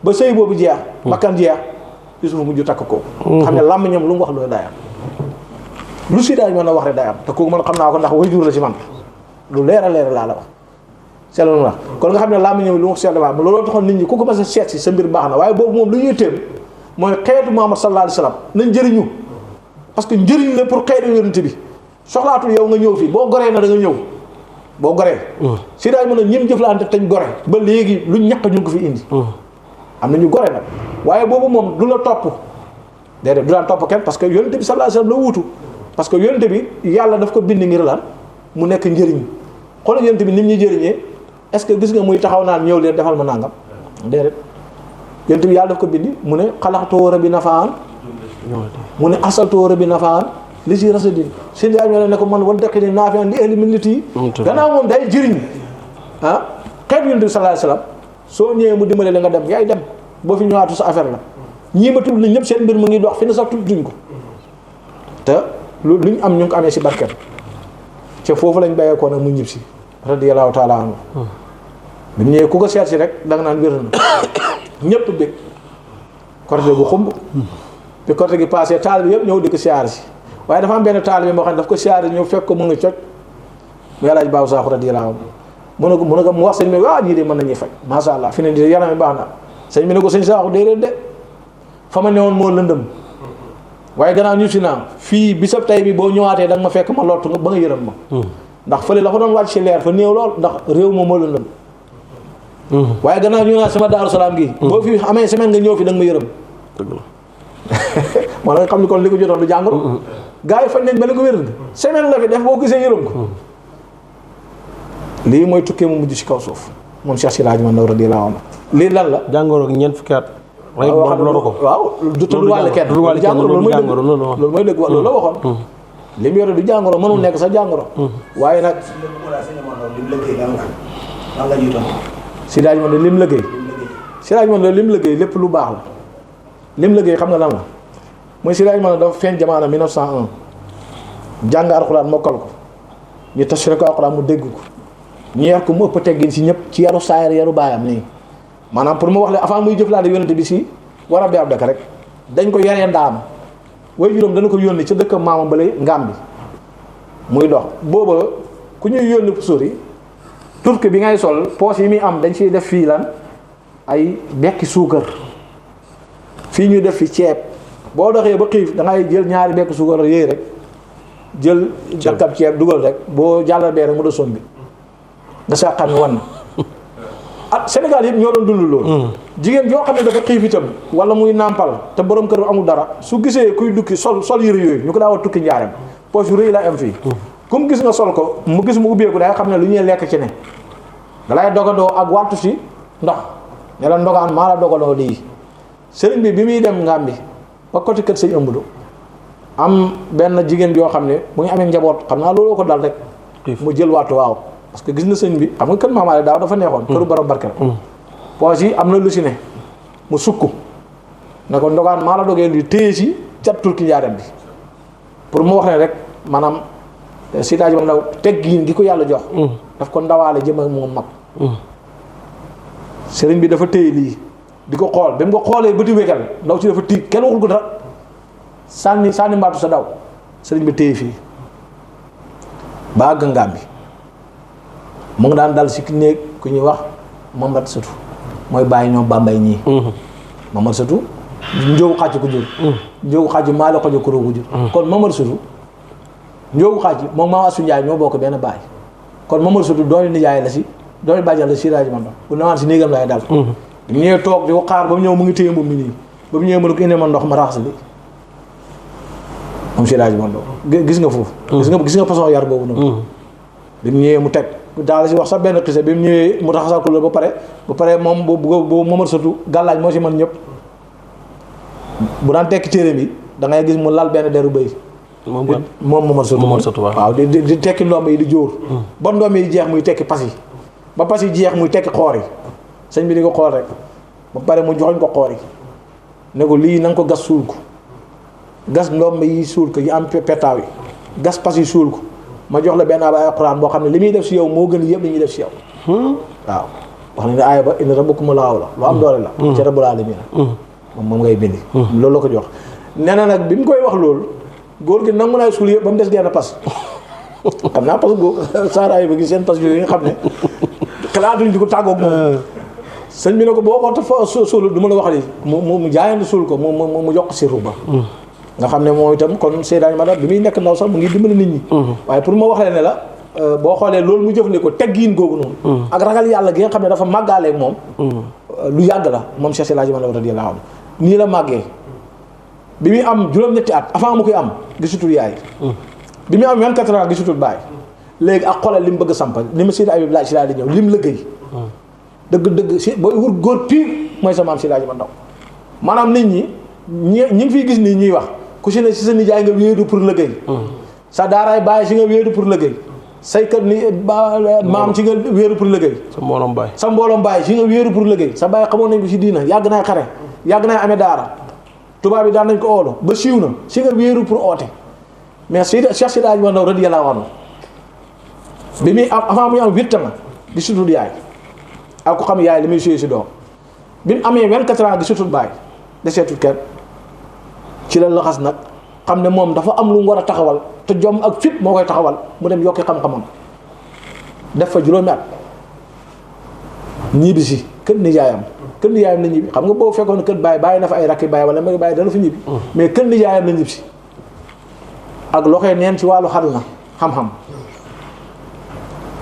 ba sëy boobu jeex bakkan jeex Yusufa mujj takk ko xam ne làmmiñam lu mu wax loolu day am lu si daay mën a wax rek day am te kooku man xam naa ko ndax way jur la ci man lu leer a leer laa la wax seetlu na kon nga xam ne làmmiñam lu mu seetlu baax looloo taxoon nit ñi ku ko mas a seet si sa mbir baax na waaye boobu moom lu ñuy téem mooy xeetu Muhammad sallallahu alayhi wa sallam nañ njëriñu parce que njëriñ la pour xeetu yonent bi soxlaatul yow nga ñëw fii boo goree na da nga ñëw boo goree si daay mën a ñim jëflante tañ gore ba léegi lu ñàkk ñu ngi ko fi indi am na ñu gore nag waaye boobu moom du la topp déedéet du daan topp kenn parce que yonent bi sallallahu alayhi wa sallam la wuutu parce que yonent bi yàlla daf ko bind ngir lan mu nekk njëriñ xoolal yonent bi ni mu ñu jëriñee est-ce que gis nga muy taxaw naan ñëw leen defal ma nangam déedéet yonent bi yàlla daf ko bind mu ne xalaxtoo rabbi nafaan mu ne asaltoo rabbi nafaan li si rasadin seen di añoo ne ko man wan dëkk ni naafaan li ahli millati gannaaw moom day jëriñ xeet yonent bi sallallahu alayhi wasallam soo ñëwee mu dimbale la nga dem yaay dem boo fi ñëwaatu sa affaire la ñii ma tudd nañ ñëpp seen mbir mu ngi dox fi ne sax tudd duñ ko te lu ñu am ñu ngi ko amee si barket te foofu lañ bàyyee ko nag mu ñib si radiyallahu taala anhu bi mu ñëwee ku ko seet si rek da nga naan wér na ñëpp bég korte bu xumb bi korte gi passé taal bi yëpp ñëw di ko siyaar si waaye dafa am benn taal bi moo xam ne daf ko siyaar ñëw fekk ko mu ngi coj mu yàllaaj baabu saaxu radiyallahu anhu mu ne ko mu wax sëñ bi ñii de mën nañuy faj masha Allah fi ne di yaram mi baax na sëñ bi ne ko sëñ saaxu déedéet de fa ma newoon moo lëndëm waaye gannaaw ñu si naa fii bisab tay bi boo ñëwaatee da nga ma fekk ma lottu ba nga yërëm ma ndax fële la fa doon wàcc si leer fa néew lool ndax réew moom moo lëndëm waaye gannaaw ñu naa sama Daaru Salaam gi boo fi amee semaine nga ñëw fi da nga ma yërëm moo la nga xam ni kon li ko jotoon du jàngoro gars yi fañ nañ ba la ko wér semaine la fi def boo gisee yërëm ko lii mooy tukkee mu mujj si kaw suuf moom Cheikh Siraj man radiyallahu anhu lii lan la jàngoro ñeent fukki at rek borom loru ko waaw du tudd wàll kenn loolu mooy dëgg loolu la waxoon li mu yore du jàngoro mënul nekk sa jàngoro waaye nag Siraj man de lim liggéey Siraj man de lim liggéey lépp lu baax la lim liggéey xam nga lan la mooy Siraj man dafa feeñ jamono 1901 jàng alxuraan mokkal ko ñu tafsir ko alxuraan mu dégg ko ñu yar ko mu ëpp teggin si ñëpp ci yaru saayar yaru baayam nii maanaam pour mu wax le avant muy jëflante yonente bi si war a bi ab dëkk rek dañ ko yaree ndaam way juróom dana ko yónni ca dëkk maamam bale ngaam bi muy dox booba ku ñuy yónni sori turki bi ngay sol poche yi muy am dañ ciy def fii lan ay bekki suukar fii ñuy def fi ceeb boo doxee ba xiif da ngay jël ñaari bekki suukar yéey rek jël jakkab ceeb dugal rek boo jàllal bee rek mu da som bi nga saa xam ne wan na Sénégal yëpp ñoo doon dund loolu jigéen joo xam ne dafa xiif itam wala muy nàmpal te borom kër amul dara su gisee kuy dukki sol yëre yooyu ñu ko daa war tukki njaareem poche yu rëy la am fii comme gis nga sol ko mu gis mu ubbeeku day xam ne lu ñuy lekk ci ne dalay dogandoo ak wattu si ndox ne la ndogaan maa la dogandoo lii sëriñ bi muy dem Ngàmbi ba côté kër sëñ ëmb am benn jigéen yoo xam ne mu ngi amee njaboot xam naa looloo ko dal rek mu jël waatu waaw parce que gis na sëñ bi xam nga kër maamaale daaw dafa neexoon këru borom barke la poos yi am na lu si ne mu sukk ne ko ndogaan maa la dogee li téye si cat turki njaareem bi pour mu wax ne rek maanaam sidaaji ma ndaw teggiin gi ko yàlla jox daf ko ndawaale jëm ak moom mag sëriñ bi dafa téye lii di ko xool ba mu ko xoolee bëti wégal ndaw si dafa tiit kenn waxul ko dara sànni mbaatu sa daw sëriñ bi téye fii ba gàngaam bi mu ngi daan dal si néeg ku ñuy wax Mamad Satu mooy bàyyi ñoom Bambay ñii Mamad Satu njóogu xàcc ko jur njóogu xàcc maa la xojo kuró ko jur kon Mamad Satu njóogu xàcc moom Maam Asu Njaay ñoo bokk benn baay kon Mamad Satu dooni nijaay la si dooni bàjjal la si rajo man bu nawaan si néegam lay dal bu ñëwee toog di ko xaar ba mu ñëw mu ngi téye mbubb mi nii ba mu ñëwee mu ne ko indi ma ndox ma raxas li moom si rajo man gis nga foofu gis nga façon yar boobu noonu bi mu ñëwee mu teg daal si wax sax benn xise bi mu ñëwee mu raxasal ko loolu ba pare moom bu Mamad Satu gàllaaj moo si man ñëpp bu daan tekki téere bi da ngay gis mu lal benn deru bëy moom Mamad Satu waaw di tekki ndomb yi di jóor ba ndomb yi jeex muy tekki pas yi ba pas yi jeex muy tekki xoor yi sëñ bi di ko xool rek ba pare mu joxoñ ko xoor yi ne ko lii na nga ko gas suul ko gas ndomb yi suul ko yi am petaaw yi gas pas yi suul ko ma jox la benn aaya alxuraan boo xam ne li muy def si yow moo gën yëpp li ñuy def si yow waaw wax na ne aaya ba inna rabbakum laahu la lu am doole la ci rabbul aalamiin moom ngay bindi loolu la ko jox nee na nag bi mu koy wax loolu góor gi nangu naa suul yëpp ba mu des genn pas xam naa parce que saaraay ba gi seen pas yooyu nga xam ne xalaatuñ di ko tàggoog moom sëñ bi ne ko boo ko fa suul du ma la wax li mu jaayante suul ko mu jox si ruba nga xam ne moom itam kon Seydaañ ma daal bi muy nekk ndaw sax mu ngi dimbali nit ñi waaye pour ma wax leen ne la boo xoolee loolu mu jëfandikoo teggiin googu noonu ak ragal yàlla gi nga xam ne dafa màggaaleeg moom lu yàgg la moom Cheikh Seydaañ ma radiyallaahu anhu nii la màggee bi muy am juróom-ñetti at avant mu koy am gisutul yaay bi muy am 24 ans gisutul baay léegi ak xoolal li mu bëgg sampa li ma Seydi Habib laaj si laa di ñëw lim liggéey dëgg si booy wut góor pire mooy sa maam Seydi Ndaw maanaam nit ñi ñi ngi fiy gis nii ñuy wax ku si ne si sa nijaay nga wéedu pour liggéey sa daaraay bàyyi si nga wéedu pour liggéey say kër ni maam si nga wéeru pour liggéey sa mbooloom bàyyi si nga wéeru pour liggéey sa bàyyi xamoon nañ ko si diina yàgg naa xare yàgg naa amee daara tubaab yi daan nañ ko oolu ba siiw na si nga wéeru pour oote mais Cheikh Seydi Hadji Ndaw radiyallaahu anhu bi muy am avant muy am 8 ans di sutul yaay ak ko xam yaay li muy suyee si doom bi mu amee 24 ans di sutul baay deseetul kenn ci la laxas nag xam ne moom dafa am lu mu war a taxawal te jom ak fit moo koy taxawal mu dem yokki xam-xamam def fa juróomi at ñibbi si kër nijaayam la ñibbi xam nga boo fekkoon kër bàyyi na fa ay rakki bàyyi wala magi bàyyi dana fa ñibbi mais kër nijaayam la ñibbi si ak loxee neen ci wàllu xar na xam-xam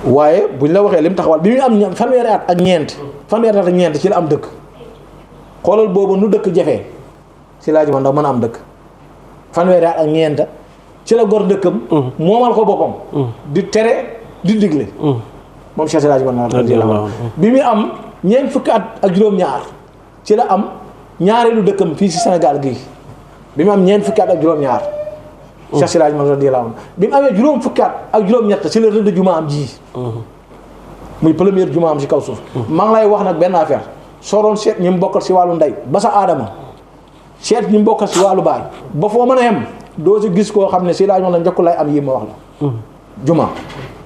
waaye buñ la waxee lim taxawal bi muy am fanweeri at ak ñeent ci la am dëkk xoolal boobu nu dëkk jafee si laa ji ma ndaw mën a am dëkk fanweeri at ak ñeent ci la gor dëkkam moomal ko boppam di tere di digle moom Cheikh Seydi Hadji Ndaw bi muy am ñeent fukki at ak juróom-ñaar ci la am ñaareelu dëkkam fii si Sénégal gii bi mu am ñeent fukki at ak juróom-ñaar Cheikh Seydi Hadji Ndaw radiyallaahu anhu bi mu amee juróom fukki at ak juróom-ñett ci la rëdd jumaa am ji muy première jumaa am si kaw suuf maa ngi lay wax nag benn affaire soo doon seet ñi mu bokkal si wàllu ndey ba sa aadama seet ñi mu bokkal si wàllu baay ba foo mën a yem doo si gis koo xam ne si laaj ma la njëkku lay am yi ma wax la jumaa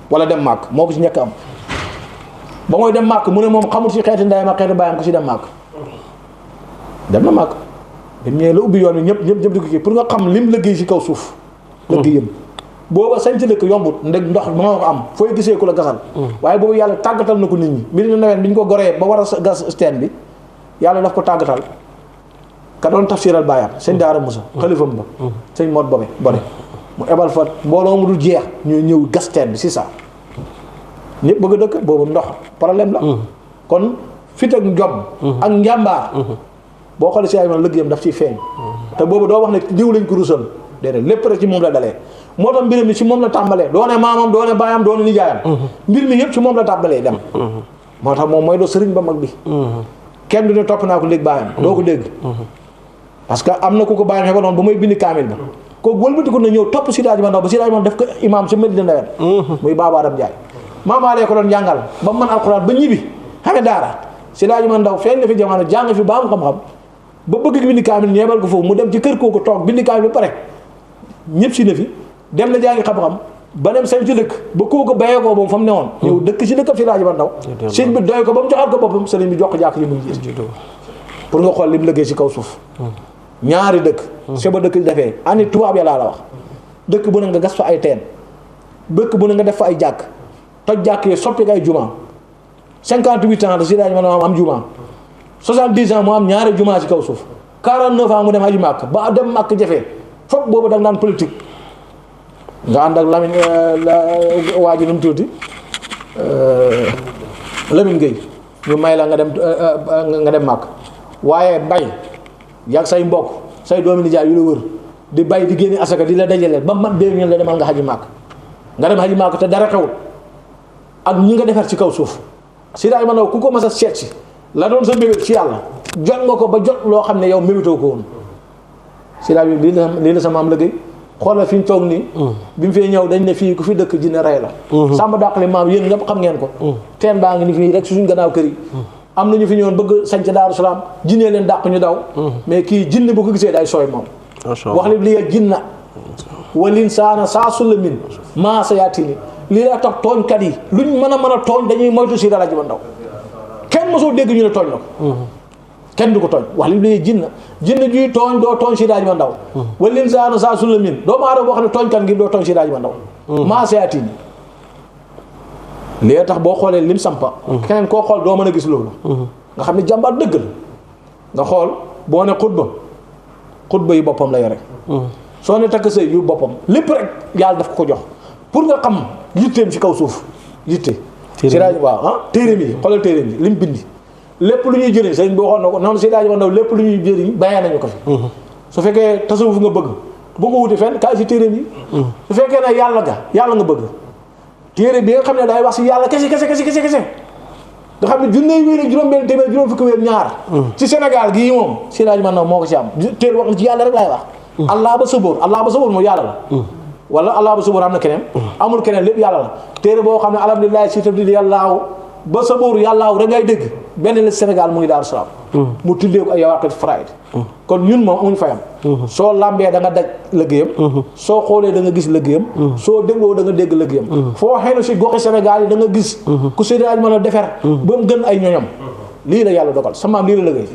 wala dem màkk moo ko si njëkk am ba mooy dem màkk mu ne moom xamul si xeeti ndeyam ak xeeti baayam ko si dem màkk dem na màkk bi mu ñëwee la ubbi yoon wi ñëpp di ko kii pour nga xam lim liggéey si kaw suuf liggéeyam booba sañ ci dëkk yombut ndeg ndox moo ko am fooy gisee ku la gasal waaye boobu yàlla tàggatal na ko nit ñi mbir na nawet bi ñu ko goree ba war a gas teen bi yàlla daf ko tàggatal ka doon tafsiral baayam sëñ Daara Moussa xalifam ba sëñ Mot Bobe Bode mu ebal fa mbooloo mu dul jeex ñu ñëw gas teen bi si ça ñëpp bëgg a dëkk boobu ndox problème la kon fit ak njom ak njàmbaar boo xoolee si ay man liggéeyam daf ciy feeñ te boobu doo wax ne diw lañ ko rusal déedéet lépp rek ci moom la dalee moo tax mbir mi ci moom la tàmbalee doone maamam doone baayam doone nijaayam mbir mi yëpp ci moom la tàmbalee dem moo tax moom mooy doo sëriñ ba mag bi kenn du ne topp naa ko léegi baayam doo ko dégg parce que am na ku ko bàyyi xel noonu ba muy bind kaamil ba ko wëlbatiku na ñëw topp Seydi Hadji Mandaw ba Seydi Hadji Mandaw def ko imam sa Medina Ndaween muy Baba Adam Ndiaye maamaalee ko doon jàngal ba mu mën alxuraan ba ñibbi xamee daara Seydi Hadji Mandaw feeñ na fi jamono jàng fi ba am xam-xam ba bëgg bind kaamil ñeebal ko foofu mu dem ci kër kooku toog bind kaamil ba pare ñëpp si na fi dem na jàngi xam-xam ba dem sañ ci dëkk ba kooku bayee ko moom fa mu newoon ñëw dëkk si dëkkam Seydi Hadji Mandaw sëñ bi doy ko ba mu joxaat ko boppam sëriñ bi jox ko jàkk yi muy jiite pour nga xool li mu liggéey si kaw suuf ñaari dëkk se ba dëkk defee ani tubaab ya laa la wax dëkk bu ne nga gas fa ay teen dëkk bu ne nga def fa ay jàkk toj jàkk yi soppi ko ay juma 58 ans la Seydi Hadji Mandaw am juma 70 ans mu am ñaari juma si kaw suuf 49 ans mu dem aji màkk ba dem màkk jafee foog boobu da nga daan politique nga ànd ak Lamine waa ji nu mu tuuti Lamine Gueye ñu may la nga dem màkk waaye bay yàgg say mbokk say doomi nijaay yu la wër di bay di génne asaka di la dajale ba mat dee ngeen la demal nga xaji màkk nga dem xaji màkk te dara xewul ak ñi nga defar ci kaw suuf Seydi Hadji Mandaw ku ko mas a seet si la doon sa mébét ci yàlla jot nga ko ba jot loo xam ne yow mébétoo ko woon Seydi Hadji lii la sa maam liggéey xoolal fi ñu toog nii bi mu fee ñëw dañ ne fii ku fi dëkk jinne rey la sàmba dàqali maam yéen ñëpp xam ngeen ko teen baa ngi ni fii rek suñ gannaaw kër yi am nañu fi ñëwoon bëgg sañc Daaru Salaam jinnee leen dàq ñu daw mais kii jinne bu ko gisee day sooy moom wax li li ak jinna walin saana saa sulla min maa sa yaatini lii laa tax tooñkat yi luñ mën a tooñ dañuy moytu Seydi Hadji Mandaw kenn mosoo dégg ñu ne tooñ la ko kenn du ko tooñ wax li li jinna juy tooñ doo tooñ Seydi Hadji Mandaw walin saana saa sulla min doomu aadama boo xam ne tooñkat ngir doo tooñ Seydi Hadji Mandaw maa sa yaatini lii tax boo xoolee lim sampa keneen koo xool doo mën a gis loolu nga xam ne jàmbaar dëgg la nga xool boo ne xutba yi boppam la yore soo ne takk sëy yu boppam lépp rek yàlla daf ko jox pour nga xam yitteem ci kaw suuf yitte Seydi Hadji waaw téeréem yi xoolal téeréem yi lim bindi lépp lu ñuy jëriñ sëñ bi waxoon na ko noonu Seydi Hadji Mandaw lépp lu ñuy jëriñ bàyyee nañu ko fi su fekkee tasawuf nga bëgg bu ko wuti fenn kaay si téeréem yi su fekkee ne yàlla nga bëgg téere bi nga xam ne day wax si yàlla kese nga xam ne junne wéer ak juróom-benn téeméer juróom fukki wéer ñaar ci Sénégal gii moom Seydi Hadji Mandaw moo ko ci am téere wax na ci yàlla rek laay wax allah ba sabóor mooy yàlla la wala allah ba sabóor am na keneen amul keneen lépp yàlla la téere boo xam ne alhamdulilah si tabdil yàllaaw ba sabóor yàllaaw rek ngay dégg benn la Sénégal mu ngi Daaru Salaam mu tuddee ko ay yawaqit faraid kon ñun moom amuñ fayam soo lambee da nga daj liggéeyam soo xoolee da nga gis liggéeyam soo dégloo da nga dégg liggéeyam foo xëy na si goxi Sénégal yi da nga gis ku Seydi Hadji Mandaw defer ba mu gën ay ñoñam lii la yàlla dogal sama maam lii la liggéey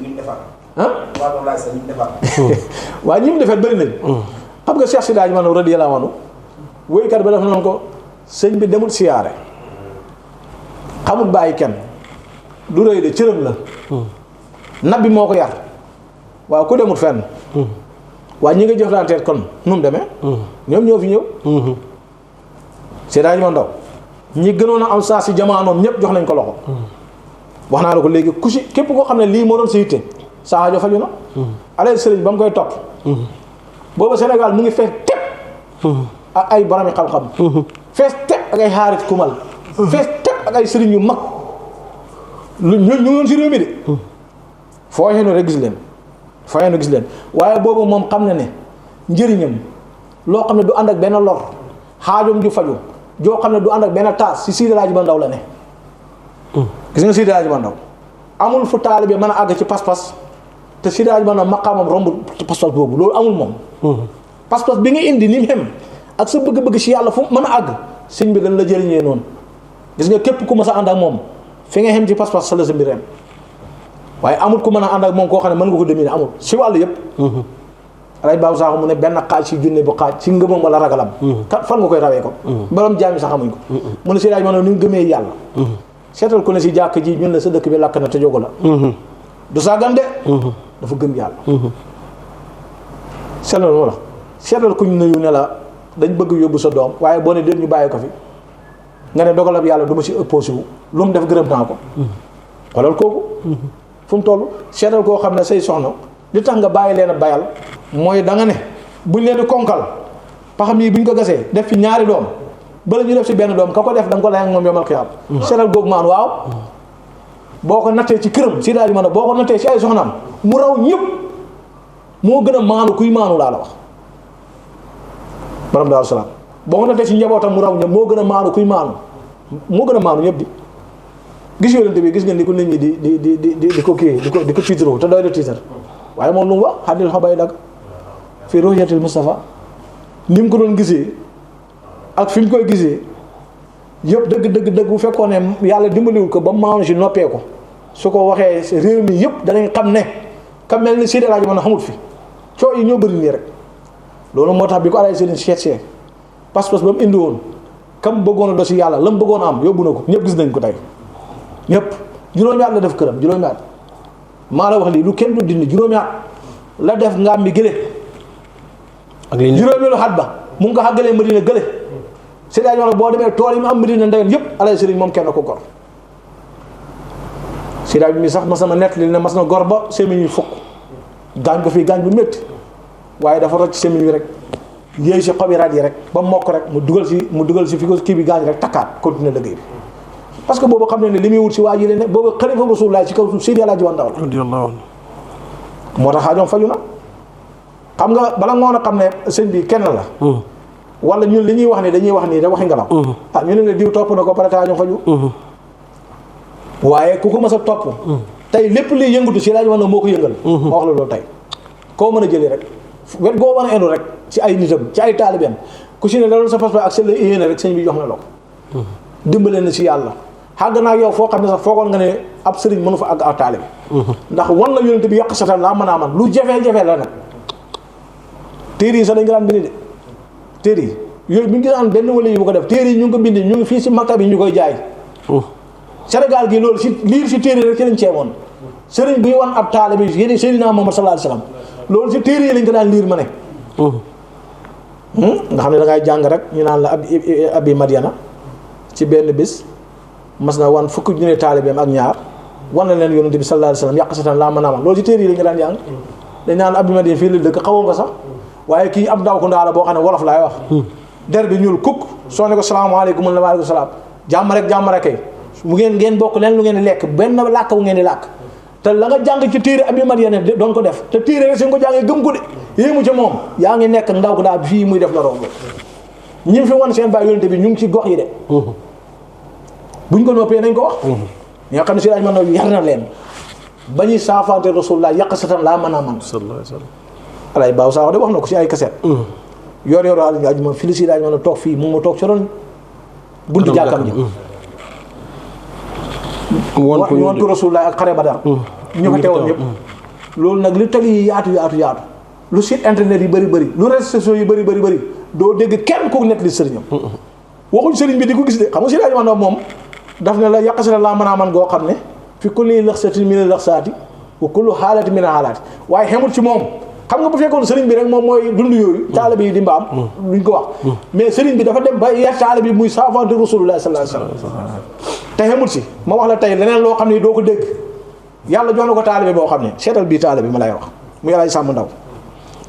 waaye ñi mu defar bëri nañ xam nga Cheikh Seydi Hadji Mandaw radiyallahu anhu woykat ba def noonu ko sëñ bi demul siyaare xamul bàyyi kenn du rëy de cërëm la nabi moo ko yar waaw ku demul fenn waaye ñi nga jëflanteet kon nu mu demee ñoom ñoo fi ñëw Seydi Hadji Mandaw ñi gënoon a am saa si jamaanoom ñëpp jox nañ ko loxo wax naa la ko léegi ku si képp koo xam ne lii moo doon sa yitte sa aajo faju na alay sëriñ ba mu koy topp booba Sénégal mu ngi fees tepp ak ay boromi xam-xam fees tepp ak ay xaarit kumal fees tepp ak ay sëriñ yu mag lu ñu ngi si réew mi de foo xeenu rek gis leen waaye boobu moom xam na ne njëriñam loo xam ne du ànd ak benn lor xaajoom ju faju joo xam ne du ànd ak benn taas si Seydi Hadji Mandaw la ne gis nga Seydi Hadji Mandaw amul fu taalibe mën a àgg ci pas-pas te Seydi Hadji Mandaw maqaamam romb pas-pas boobu loolu amul moom pas-pas bi nga indi ni mu xem ak sa bëgg-bëgg si yàlla fu mën a àgg sëñ bi dañ la jëriñee noonu gis nga képp ku mas a ànd ak moom fi nga xem ci pas-pas sa la sa mbir waaye amul ku mën a ànd ak moom koo xam ne mën nga ko dominer amul si wàll yëpp alay baabu saako mu ne benn xaaj si junne bu xaaj si ngëmam wala ragalam fan nga koy rawee ko borom jaami sax xamuñ ko mu ne Seydi Hadji Mandaw ni mu gëmee yàlla seetal ko ne si jàkk ji ñun la sa dëkk bi lakk na te jogu la du sàggan de dafa gëm yàlla seetal moo la seetal ku ñu nuyu ne la dañ bëgg yóbbu sa doom waaye boo ne déet ñu bàyyi ko fi nga ne dogalab yàlla du ma si opposé wu lu mu def gërëm naa ko xoolal kooku fu mu toll seetal koo xam ne say soxna li tax nga bàyyi leen a bayal mooy da nga ne buñ leen di konkal paxam yi buñ ko gasee def fi ñaari doom bala ñu def si benn doom ka ko def da nga ko lay ak moom yomal xiyaam seetal googu maan waaw boo ko nattee ci këram Seydi Hadji Mandaw boo ko nattee si ay soxnaam mu raw ñëpp moo gën a maanu kuy maanu laa la wax borom Daaru Salaam boo ko nattee ci njabootam mu raw ñëpp moo gën a maanu kuy maanu moo gën a maanu ñëpp di gis yonent bi gis ngeen ni ko nit ñi di ko kii di ko tiitaroo te doy na tiitar waaye moom lu mu wax xadil xabay dag fi ruyatil Mustafa ni mu ko doon gisee ak fi mu koy gisee yëpp dëgg bu fekkoon ne yàlla dimbaliwul ko ba maanu si noppee ko su ko waxee réew mi yëpp danañ xam ne ka mel ni Seydi Alaaji man a xamut fi coo yi ñoo bëri nii rek loolu moo tax bi ko alay sëriñ seet pas-pas ba mu indi woon kam bëggoon a do si yàlla la mu bëggoon a am yóbbu na ko ñëpp gis nañ ko tey ñëpp juróomi at la def këram juróomi at maa la wax lii lu kenn du dindi juróomi at la def nga am mi gële ak li juróomi lu xat ba mu ngi ko xàggalee Madina gële Seydi Alaaji wax boo demee tool yi mu am Madina ndeyam yëpp alay sëriñ moom kenn ko gor Seydi Alaaji mi sax mas na nett li ne mas na gor ba semiñ yi fukk gaañ ko fii gaañ bu métti waaye dafa rocc semiñ wi rek yéey si xobi raat yi rek ba mokk rek mu dugal si fi ko kii bi gaañ rek takkaat continuer liggéey bi parce que boobu xam ne li muy wut si waa ji ne boobu xalifa Rasulullah ci kaw suuf Seydi Alaaji Ndaw la radiyallahu anhu moo tax xaajoom faju na xam nga bala ngoon a xam ne sëñ bi kenn la wala ñun li ñuy wax ni dañuy wax nii da waxi ngelaw ñu ne la diw topp na ko pare xaajoom faju waaye ku ko mës a topp tey lépp liy yëngatu Seydi Alaaji Ndaw moo ko yëngal ma wax la loolu tey koo mën a jëlee rek wet goo mën a enu rek ci ay nitam ci ay taalibeem ku si ne la doon sa pas-pas ak seen la yéene rek sëñ bi jox na la ko dimbale na si yàlla xàgg naa yow foo xam ne sax foogoon nga ne ab sëriñ mënu fa àgg ak taalibe ndax wan la yonent bi yàq satal laa mën a man lu jafe-jafe la nag téere yi sax dañ ko daan bind de téere yi yooyu bi ñu gisaan benn wala yi bu ko def téere yi ñu ngi ko bind ñu ngi fii si maktab yi ñu koy jaay Sénégal gi loolu si liir si téere rek ci lañ ceemoon sëriñ buy wan ab taalibe yi Seydina Muhammad sallallahu alayhi wasallam loolu si téere yi lañ ko daan liir ma ne nga xam ne da ngay jàng rek ñu naan la abi Madiana ci benn bis mas na wan fukki junne taalibeem ak ñaar wan na leen yonent bi sallallahu alayhi wasallam yàq satan laa mën a amal loolu ci téere yi lañ ko daan jàng dañ naan abi Madiana fii la dëkk xawoon nga sax waaye kii ab ndaw ko ndaa la boo xam ne wolof laay wax der bi ñuul kukk soo ne ko salaamaaleykum la waaleykum salaam jàmm rek kay mu ngeen bokk leen lu ngeen di lekk benn làkk bu ngeen di làkk te la nga jàng ci téere abi Madiana doon ko def te téere rek su nga ko jàngee gëm ko de yéemu ca moom yaa ngi nekk ndaw ko daa fii muy def la romb ñi fi wan seen baay yonent bi ñu ngi ci gox yi de buñ ko noppee nañ ko wax ñi nga xam ne si daaj man na yar na leen ba ñuy saafante Rasulullah yàq satan laa mën a man sallallahu alayhi wasallam alay baaw saa de wax na ko si ay kaset yor aj ma fili si daaj man a toog fii mu ma toog ci ron buntu jàkkam ji woon ko Rasulullah ak xare Badar ñu ko teewoon ñëpp loolu nag li tali yi yaatu lu site internet yi bëri lu réseaux sociaux yi bëri doo dégg kenn ku nekk li sëriñam waxuñ sëriñ bi di ko gis de xam nga si daaj man moom daf ne la yàq si laa mën a man goo xam ne fi kulli laxsatin min laxsaati wa kullu xaalati min xaalaati waaye xemul ci moom xam nga bu fekkoon sëriñ bi rek moom mooy dund yooyu taalibe yi di mbaam luñ ko wax mais sëriñ bi dafa dem ba yar taalibe bi muy saafante Rasulullah sallallahu alayhi wasallam te xemul si ma wax la tey leneen loo xam ne doo ko dégg yàlla jox na ko taalibe boo xam ne seetal bii taalibe ma lay wax muy Alaaji Sàmb Ndaw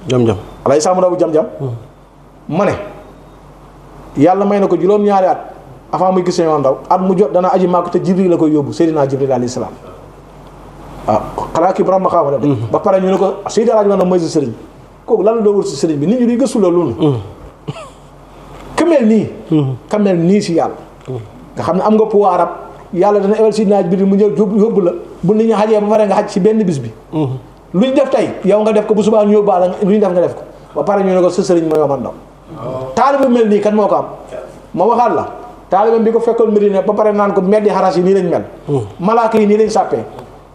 jam-jam Alaaji Sàmb Ndaw bu jam-jam ma ne yàlla may na ko juróom-ñaari at avant muy gis Sëñ Ndaw at mu jot dana aji Màkka te Jibril la koy yóbbu Seydina Jibril alayhi salaam waaw xanaa kii borom ma xaama la de ba pare ñu ne ko Seydi Alaaji Ndaw mooy si sëriñ kooku lan la doo wër si sëriñ bi nit ñi di gëstu la loolu kamel nii si yàlla nga xam ne am nga pouvoir ab yàlla dana ewal Seydina Jibril mu ñëw yóbbu la bu nit ñi xajee ba pare nga xaj si benn bis bi lu ñu def tey yow nga def ko bu subaa ñu yóbbaale lu ñu def nga def ko ba pare ñu ne ko sa sëriñ mooy Omar Ndaw taalibe mel nii kan moo ko am ma waxaat la taalibe bi ko fekkoon Medina ba pare naan ko meddi xaras yi nii lañ mel malaaka yi nii lañ sàppee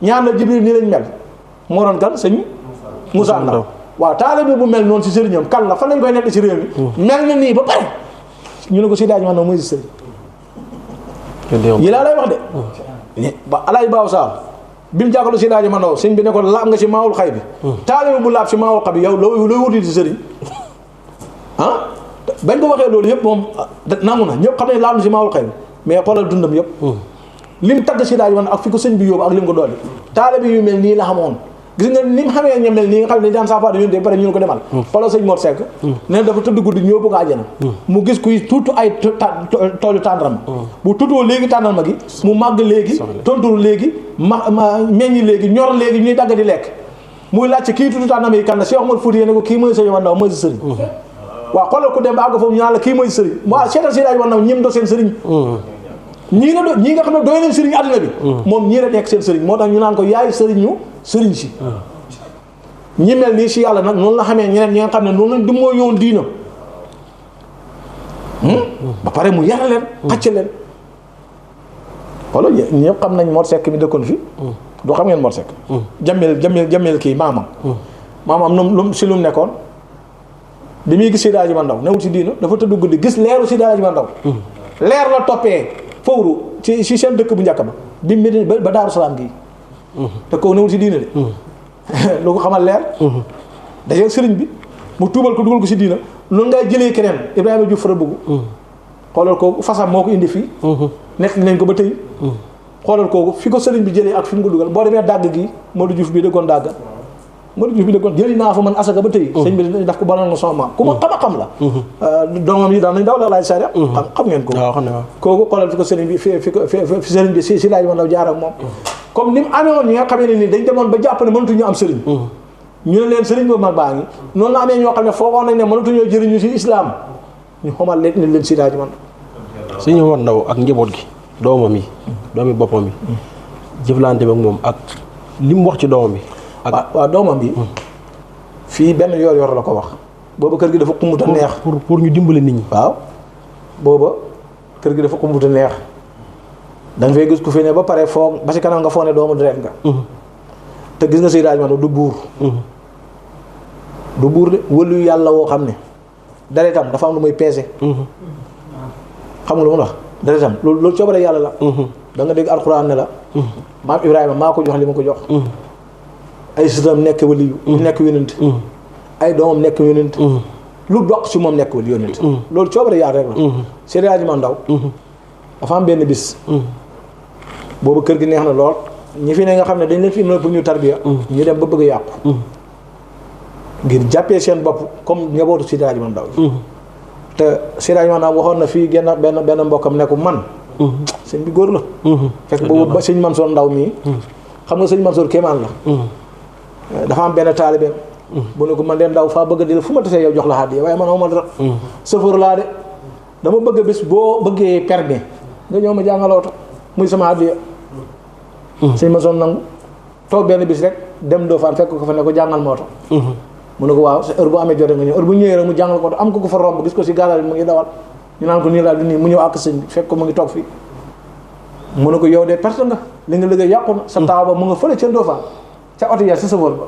ñaan la Jibril nii lañ mel moo doon kan sëñ Moussa Ndaw waaw taalibe bu mel noonu si sëriñam kan la fan lañ koy nekk si réew mi mel na nii ba pare ñu ne ko si daaj man na mooy si sëriñ yi laa lay wax de ba Alaaji Baaw Saam bi mu jàkkaarloo si daaj man na sëñ bi ne ko laab nga si maawul xay bi taalibe bu laab si maawul xay bi yow looy wuti si sëriñ bañ ko waxee loolu yëpp moom nangu na ñëpp xam ne laal na si maawul xëy mais xoolal dundam yëpp lim tagg si daaj man ak fi ko sëñ bi yóbbu ak lim ko doole taalibe yu mel nii la xamoon gis nga ni mu xamee ña mel nii nga xam ne dañ daan saafaada ñun de pare ñu ko demal xoolal sëñ Mor Seck ne dafa tëdd guddi ñëw bëgg àjjana mu gis kuy tuutu ay toolu tàndarma bu tuutoo léegi tàndarma gi mu màgg léegi tontur léegi meññi léegi ñor léegi ñuy dagg di lekk muy laajte kii tudd tànnam yi kan la Cheikh Omar Fouti ne ko kii mooy sëriñ Ndaw mooy sa sëriñ waaw xoolal ku dem ba àgg foofu ñu naan la kii mooy sëriñ waaw seetal si laaj Ndaw ñim do seen sëriñ ñii nga xam ne doy nañ sëriñ àddina bi moom ñii la nekk seen sëriñ moo tax ñu naan ko yaay sëriñu sëriñ si ñi mel nii si yàlla nag noonu la xamee ñeneen ñi nga xam ne noonu lañ du moo yoon diina ba pare mu yar leen xacc leen xoolal ñëpp xam nañ Mor Seck mi dëkkoon fi doo xam ngeen Mor Seck jamil kii maamam lu si lu mu nekkoon bi muy gis Seydi Hadji Ndaw newul si diina dafa tëdd guddi gis leeru Seydi Hadji Ndaw leer la toppee fawru ci seen dëkk bu njëkk ba bi Medina ba Daaru Salaam gii te kooku newul si diina de lu ko xamal leer daje sëriñ bi mu tuubal ko dugal ko si diina loolu ngay jëlee keneen Ibrahima Diouf fara bëggu xoolal kooku fasam moo ko indi fii nekk nañ ko ba tey xoolal kooku fi ko sëriñ bi jëlee ak fi mu ko dugal boo demee dàgg gi Modou Diouf bi dëkkoon dàgg Modou Diouf bi dëkkoon jëli naa fa man asaka ba tey sëñ bi daf ko banal na sama maam ku ma xam la doomam yi daan nañ daw la laaj sariya xam ngeen ko kooku xoolal fi ko sëriñ bi fi sëriñ bi si laaj ma ndaw jaar ak moom comme ni mu amee woon ñi nga xamee ne nii dañ demoon ba jàpp ne mënatuñu am sëriñ ñu ne leen sëriñ boobu mag baa ngi noonu la amee ñoo xam ne foogoon nañ ne mënatuñoo jëriñu si islam ñu xamal leen si laaj man Sëñ Omar Ndaw ak njaboot gi doomam yi doomi boppam yi jëflante ak moom ak li mu wax ci doomam bi ak waaw doomam bi fii benn yor la ko wax booba kër gi dafa xumbuta neex pour ñu dimbale nit ñi waaw booba kër gi dafa xumbuta neex da nga fay gis ku fi ne ba pare foog ba si kanam nga foog ne doomu deret nga te gis nga Seydi Hadji Ndaw du buur de wëlu yàlla woo xam ne deretam dafa am lu muy peese xam nga lu ma wax deretam loolu coobare yàlla la da nga dégg alxuraan ne la maam Ibrahima maa ko jox li ma ko jox ay sëtam nekk waliyu nekk yonent ay doomam nekk yonent lu doq ci moom nekk wali yonent loolu coobare yàlla rek la Seydi Hadji Ndaw dafa am benn bis boobu kër gi neex na lool ñi fi ne nga xam ne dañ leen fi pour ñu tarbiya ñu dem ba bëgg a yàqu ngir jàppee seen bopp comme njabootu Seydi Hadji Ndaw te Seydi Hadji Ndaw waxoon na fii benn mbokkam ne ko man sëñ bi góor la fekk boobu ba sëñ Mansour Ndaw mii xam nga sëñ Mansour kéemaan la dafa am benn taalibeem bu ne ko man de Ndaw faa bëgg di la fu ma tasee yow jox la hàddiya waaye man awma dara chauffeur laa de dama bëgg bis boo bëggee permis nga ñëw ma jàngal oto muy sama hàddiya sëñ Mansour nangu toog benn bis rek dem Ndofane fekk ko fa ne ko jàngal ma oto mu ne ko waaw sa heure bu amee jotee nga ñëw heure bu ñëwee rek mu jàngal ko oto am ko fa romb gis ko si gaalal bi mu ngi dawal ñu naan ko nii laa di nii mu ñëw àkk sëñ bi fekk ko mu ngi toog fii mu ne ko yow de perte nga li nga liggéey yàqu na sa taaw ba mu nga fële ca Ndofane ca oto ya sa sëfoor ba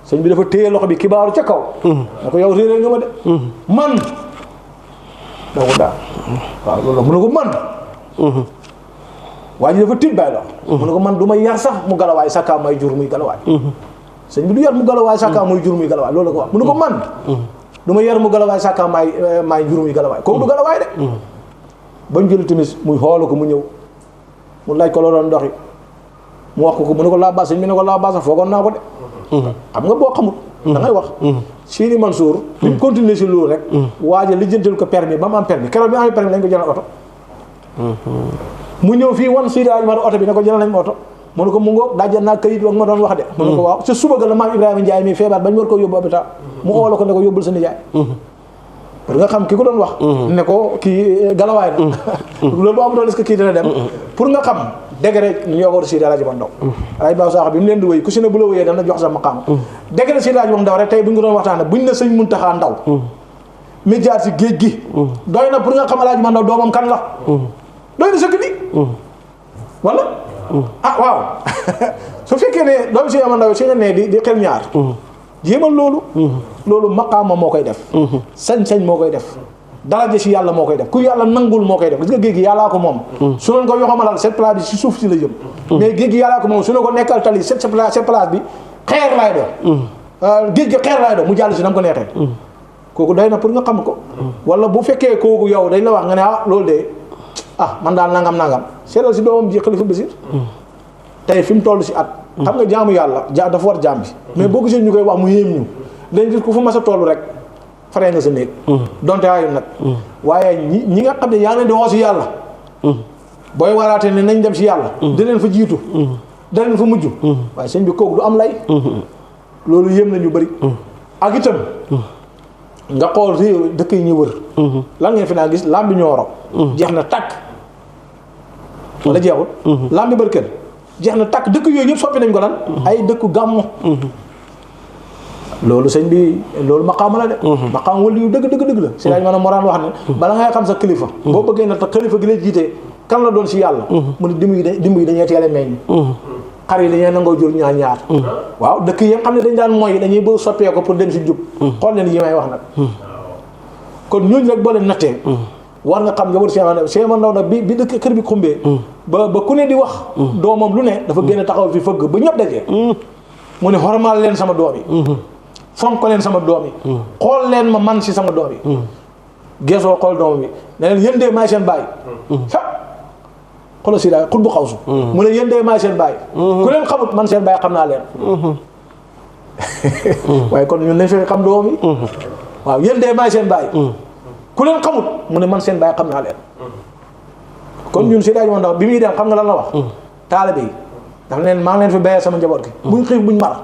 sëñ bi dafa téye loxo bi kibaaru ca kaw ne ko yow réeré nga ma de man doo ko daal waaw loolu mu ne ko man waa ji dafa tiit bàyyi loxo mu ne ko man du ma yar sax mu galawaay sakkaa may jur muy galawaay sëñ bi du yar mu galawaay sakkaa muy jur muy galawaay loolu la ko wax mu ne ko man du ma yar mu galawaay sakkaa may jur muy galawaay kooku du galawaay de bañ jëli timis muy xoolu ko mu ñëw mu laaj ko loo doon doxi mu wax ko mu ne ko laa baas sëñ bi ne ko laa baas foogoon naa ko de xam nga boo xamul da ngay wax Sidi Mansour bi mu continuer si loolu rek waaja lijjantal ko permis ba mu am permis keroog bi amee permis lañ ko jëlal oto mu ñëw fii wan Seydi Hadji Ndaw oto bi ne ko jëlal nañ ma oto mu ne ko mu ngoog dajal naa këyit wax ma doon wax de mu ne ko waaw sa suba ga la maam Ibrahima Ndiaye mi feebar bañ war koo yóbbu hôpital mu oola ko ne ko yóbbul sa nijaay pour nga xam ki ko doon wax ne ko kii galawaay na loolu bu amutoon est-ce que kii dina dem pour nga xam degré ñoogooru Seydi Hadji Ndaw ay baaw saax bi mu leen di wéy ku si ne bu la wéyee dana jox sa maqaam degré Seydi Hadji Ndaw rek tey bu ñu ko doon waxtaane buñ ne sëñ Muntaxa Ndaw mi jaar si géej gi doy na pour nga xam Hadji Ndaw doomam kan la doy na sëkk bi wala waaw su fekkee ne doomu Seydi Hadji Ndaw si nga ne di xel ñaar jéemal loolu maqaama moo koy def sañ-sañ moo koy def daraja si yàlla moo koy def ku yàlla nangul moo koy def gis nga géej gi yàllaa ko moom su leen ko yoxamalal cette place bi si suuf si la jëm mais géej gi yàllaa ko moom su ne ko nekkal tali cette place bi xeer laay doon géej gi xeer laay doon mu jàll si na ko neexee kooku doy na pour nga xam ko wala bu fekkee kooku yow dañ la wax nga ne loolu de man daal nangam seetal si doomam ji Xalifa Basiir tey fi mu toll si at xam nga jaamu yàlla dafa war jaam bi mais boo gisee ñu koy wax mu yéem ñu dañ gis ku fu mas a toll rek faree nga sa néeg donte aayul nag waaye ñi nga xam ne yaa ngi leen di woo si yàlla booy waraatee ne nañ dem si yàlla da leen fa jiitu da leen fa mujj waaye sëñ bi kooku du am lay loolu yéem na ñu bëri. ak itam. nga xool réew dëkk yi ñu wër. lan ngeen fi naa gis lambi Nioro. jeex na tàkk. wala jeexul. lambi Barkel jeex na tàkk dëkk yooyu yëpp soppi nañ ko lan. ay dëkku gàmmu. loolu sëñ bi loolu maqaama la de. maqaama wala yu dëgg la. si laaj maanaam Moraan wax ne. bala ngay xam sa kilifa. boo bëggee na te kilifa gi lay jiite kan la doon si yàlla. mu ne dimb yi dañuy teel a meññ. xar yi dañuy nangoo jur ñaar. waaw dëkk yi xam ne dañ daan mooy dañuy bëgg soppee ko pour dem si jub. xool leen yi may wax nag. kon ñooñu nag boo leen nattee. war nga xam njaboot Cheikh Ndaw nag bi dëkk kër bi xumbee. ba ku ne di wax. doomam lu ne dafa génn taxaw fi fëgg ba ñëpp dajee. mu ne xormaal leen sama doom yi. fonk leen sama doom yi. xool leen ma man si sama doom yi. geesoo xool doomam yi ne leen yéen de maay seen baay. xoolal si daal xut bu xawsu. mu ne yéen de maay seen baay. ku leen xamut man seen baay xam naa leen. waaye kon ñun nañ fexe xam doom yi. waaw yéen de maay seen baay. ku leen xamut mu ne man seen baay xam naa leen. kon ñun si daaj Ndaw bi muy dem xam nga lan la wax. taalibe yi dafa leen maa ngi leen fi bayee sama njaboot gi. buñ xiif buñ mar.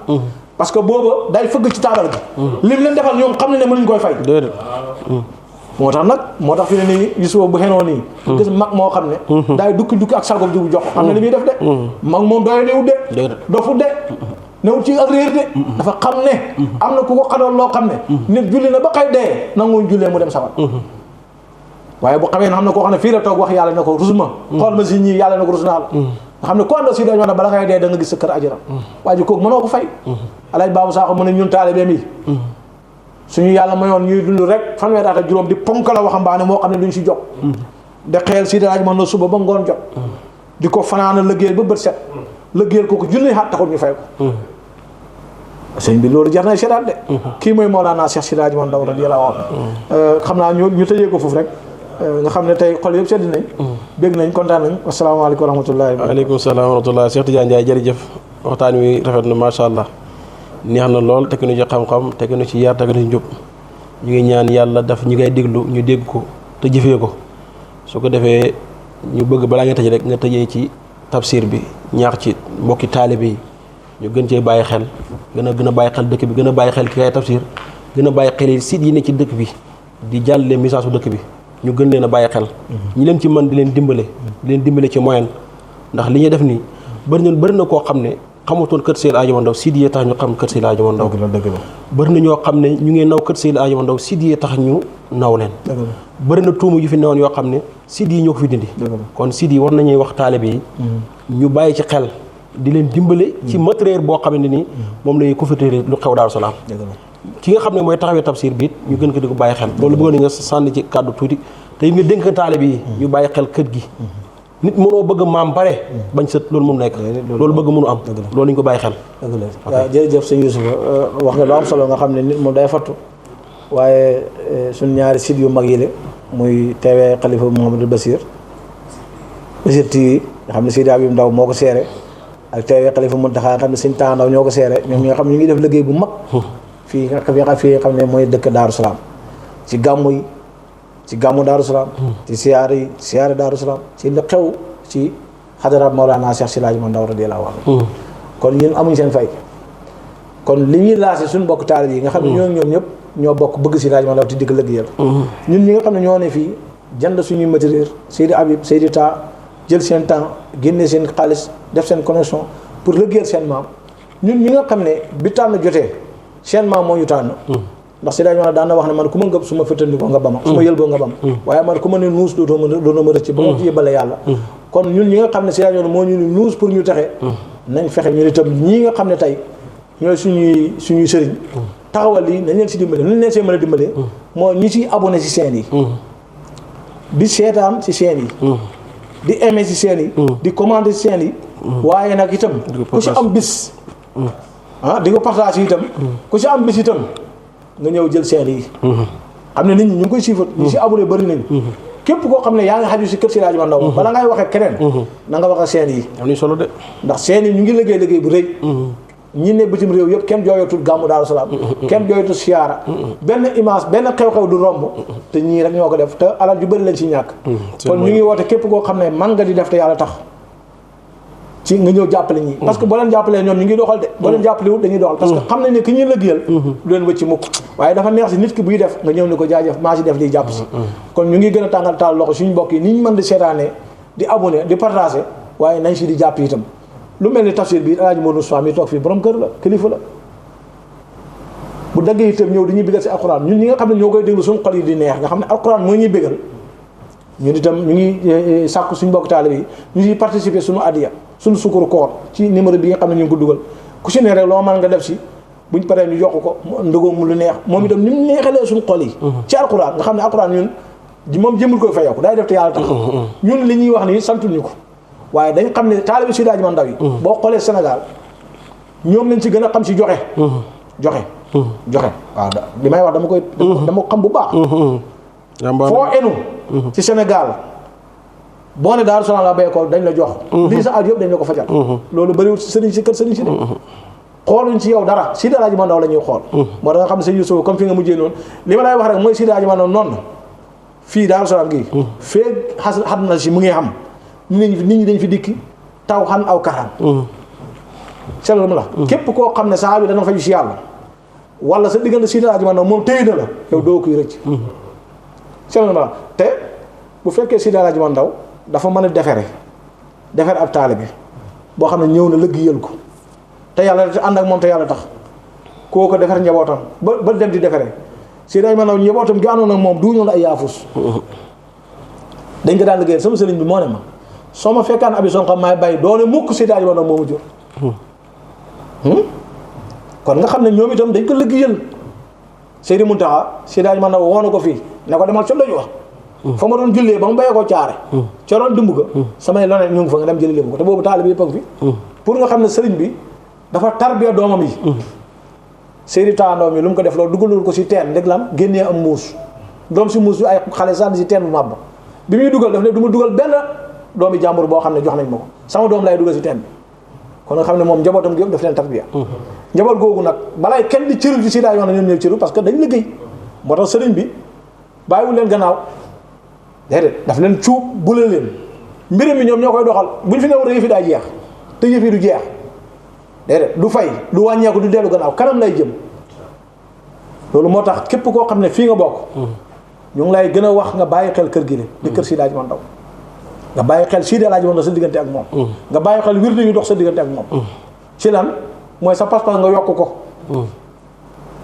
parce que booba day fëgg ci taabal gi. lim leen defal ñoom xam ne ne mënuñ koy fay. moo tax fi ne nii Yuusufa bu xenoo nii. gis mag moo xam ne. daay dukki ak sargob jiwu jox xam ne li muy def de. mag moom doy newut de. dofut de. newut ci ak réer de. dafa xam ne. am na ku ko xadoon loo xam ne. nit julli na ba xëy dee nanguñ jullee mu dem sawar. waaye bu xamee ne xam ne koo xam ne fii la toog wax yàlla ne ko rus ma. xool ma si ñii yàlla ne ko rus naa la. nga xam ne ko àndoo si dañoo ne bala ngay dee da nga gis sa kër ajara. waa ji kooku mënoo ko fay. alaaj Baabu Saaxo mu ne ñun taalibeem yi. suñu yàlla mayoon ñuy dund rek fanweeri at ak juróom di ponk la waxambaane moo xam ne duñ si jot. de xeel si daaj mën na suba ba ngoon jot. di ko fanaana lëggéeyal ba bët set. lëggéeyal kooku junni xat taxul ñu fay ko. sëñ bi loolu jar na seetaat de. kii mooy Mawlana Cheikh Seydi Hadji Ndaw radiyallahu anhu. xam naa ñu tëjee ko foofu rek. nga xam ne tey xol yëpp sedd nañ. bégg nañ kontaan nañ asalaamaaleykum wa rahmatullahi. waaleykum salaam wa rahmatullahi Cheikh Tidiane Ndiaye jërëjëf waxtaan wi rafet na macha allah neex na lool teg na ci xam-xam teg na ci yar teg na ci njub ñu ngi ñaan yàlla daf ñu ngay déglu ñu dégg ko te jëfee ko su ko defee ñu bëgg balaa nga tëj rek nga tëjee ci tafsir bi ñaax ci mbokki taalibe yi ñu gën cee bàyyi xel gën a bàyyi xel dëkk bi gën a bàyyi xel ki kay tafsir gën a bàyyi xel yi site yi ne ci dëkk bi di jàllale message bu dëkk bi ñu gën leen a bàyyi xel ñi leen ci mën di leen dimbale ci moyen ndax li ñuy def nii bëri na koo xam ne xamutoon kër Seydi Hadji Ndaw Sidiye tax ñu xam kër Seydi Hadji Ndaw bëri na ñoo xam ne ñu ngi naw kër Seydi Hadji Ndaw Sidiye tax ñu naw leen bëri na tuuma yu fi newoon yoo xam ne Sidiye ñoo ko fi dindi kon Sidiye war nañuy wax taalibe yi ñu bàyyi ci xel di leen dimbale ci matériel boo xam ne ni moom lay ko féetee lu xew Daaru Salaam ki nga xam ne mooy taxawee tafsir bi it ñu gën ko di ko bàyyi xel loolu bëggoon nga sànni ci kàddu tuuti te nga dénk taalibe yi ñu bàyyi xel kër gi nit mënoo bëgg maam bare bañ sët loolu mun nekk loolu bëgg mënu am loolu ñu ko bàyyi xel waaw jërëjëf sëñ Yuusufa wax nga lu am solo nga xam ne nit moom day fattu waaye suñ ñaari site yu mag yi la muy TV Khalifa Mouhamadou Bassir TV nga xam ne Seydi Habib Ndaw moo ko seere ak TV Khalifa Mountakha nga xam ne sëñ Taha Ndaw ñoo ko seere ñoom ñi nga xam ne ñu ngi def liggéey bu mag fii nga xam ne mooy dëkk Daaru Salaam ci gàmmu yi ci gàmmu Daaru Salaam ci siyaare Daaru Salaam ci li xew ci xadara Mawlana Cheikh Seydi Hadji Ndaw radiyallahu anhu kon ñun amuñ seen fay kon li ñuy laase suñu bokk taalibe yi nga xam ne ñoom ñëpp ñoo bokk bëgg Seydi Hadji Ndaw te digg liggéeyal ñun ñi nga xam ne ñoo ne fii jënd suñuy matériel Seydi Habib Seydi Ta jël seen temps génne seen xaalis def seen connexion pour liggéeyal seen maam ñun ñi nga xam ne bi tànn jotee seen maam moo ñu tànn ndax si dañu daan na wax ne man ku ma ngëb su ma fëttandikoo nga bama su ma yëlboo nga bam waaye man ku ma ne nuus dootoo ma rëcc ba ma yëbale yàlla kon ñun ñi nga xam ne si dañu moo ñu ne nuus pour ñu texe nañ fexe ñu itam ñii nga xam ne tey ñooy suñuy sëriñ taxawal lii nañ leen si dimbale nañ leen see mën a dimbalee moo ñi ciy abonné si seen yi di seetaan si seen yi di aimé si seen yi di commandé si seen yi waaye nag itam ku si am bis di ko partage yi itam ku si am bis itam nga ñëw jël seen yi xam ne nit ñi ñu ngi koy siifat ñi si abonné bëri nañ képp koo xam ne yaa ngi xaju si kër Seydi Hadji Ndaw bala ngay waxee keneen na nga wax seen yi am nañ solo de ndax seen yi ñu ngi liggéey bu rëy ñi ne bitim réew yëpp kenn jooyatul gàmmu Daaru Salaam kenn jooyatul siyaara benn image benn xew-xew du romb te ñii rek ñoo ko def te alal ju bëri lañ si ñàkk kon ñu ngi woote képp koo xam ne man nga di def te yàlla tax ci nga ñëw jàppale ñi parce que boo leen jàppalee ñoom ñu ngi doxal de boo leen jàppale wut dañuy doxal parce que xam nañ ne ki ñuy lëggéeyal du leen wëcc mukk waaye dafa neex si nit ki buy def nga ñëw ni ko jaajëf maa si def lii jàpp si kon ñu ngi gën a tàngal taal loxo suñu mbokk yi ni ñu mën di seetaanee di abonné di partagé waaye nañ si di jàpp itam lu mel ni tafsir bi El Hadj Modou Sow mi toog fii borom kër la kilifa la bu daggee itam ñëw di ñuy bégal si alxuraan ñun ñi nga xam ne ñoo koy déglu suñu xol yi di neex nga xam ne alxuraan moo ñuy bégal ñun itam ñu ngi sàkku suñu mbokk taalibe yi ñu ngi participer suñu adiya suñu sukkur koor ci numéro bi nga xam ne ñu ngi ko dugal ku si ne rek loo mën nga def si buñ paree ñu yokk ko ndëgoo mu lu neex moom itam ni mu neexalee suñu xol yi ci alxuraan nga xam ne alxuraan ñun moom jëmul koy fayeeku day def te yàlla tax ñun li ñuy wax nii santuñu ko waaye dañ xam ne taalibe Seydi Hadji Malick Ndaw yi boo xoolee Sénégal ñoom lañ ci gën a xam si joxe waaw li may wax dama xam bu baax foo enu ci Sénégal boo ne Daaru Salaam la béykool dañ la jox lii sa at yëpp dañ la ko fajal loolu bëriwul si sëriñ si kër sëriñ si de xooluñ ci yow dara Seydi Hadji Malick Ndaw la ñuy xool moo tax nga xam ne sëñ Youssou comme fi nga mujjee noonu li ma lay wax rek mooy Seydi Hadji Malick Ndaw noonu fii Daaru Salaam gii feeg xat na si mu ngi xam nit ñi dañ fi dikki taw xan aw karaan seetlu ma la képp koo xam ne saa bi dana faju si yàlla wala sa diggante Seydi Hadji Malick Ndaw moom téye na la yow doo koy rëcc seetlu ma la te bu fekkee Seydi Hadji Malick Ndaw dafa mën a defere ab taalibe boo xam ne ñëw na liggéeyal ko te yàlla te ànd ak moom te yàlla tax koo ko defar njabootam ba dem di defere Seydi Hadji Malick Ndaw njabootam gi àndoon ak moom du ñoon ay yaafus dañ ko daan liggéeyal sama sëriñ bi moo ne ma soo ma fekkaan abi son xam maay bàyyi doone mukk Seydi Hadji Malick Ndaw moomu jur kon nga xam ne ñoom itam dañ ko liggéeyal Seydi Muntaxa Seydi Hadji Malick Ndaw woona ko fii ne ko demal ca lañu wax fa ma doon jullee ba mu béyee ko caare ca doon dumb ga samay lonee ñu ngi fa nga dem jëli lébu ko te boobu taalibe yëpp a ngi fi pour nga xam ne sëriñ bi dafa tarbiya doomam yi Seydi Taandoo mi lu mu ko def loolu dugalul ko si teen ndég lam génnee am muus doom si muus bi ay xale sànni si teen bu màbb bi muy dugal daf ne du ma dugal benn doomi jàmbur boo xam ne jox nañ ma ko sama doom lay dugal si teen bi kon nga xam ne moom njabootam gi yëpp daf leen tarbiya njaboot googu nag balaay kenn di cëru ci Seydi Hadji Malick ñoom ñëw cëru parce que dañ liggéey moo tax sëriñ bi bàyyiwul leen gannaaw déedéet daf leen cuub bula leen mbiram mi ñoom ñoo koy doxal bu ñu fi newul yëf yi daa jeex te yëf yi du jeex déedéet du fay du wàññeeku du dellu gannaaw kanam lay jëm loolu moo tax képp koo xam ne fii nga bokk ñu ngi lay gën a wax nga bàyyi xel kër gi le di kër Seydi Hadji Malick Ndaw nga bàyyi xel Seydi Hadji Malick Ndaw sa diggante ak moom nga bàyyi xel wir yu dox sa diggante ak moom ci lan mooy sa pas-pas nga yokk ko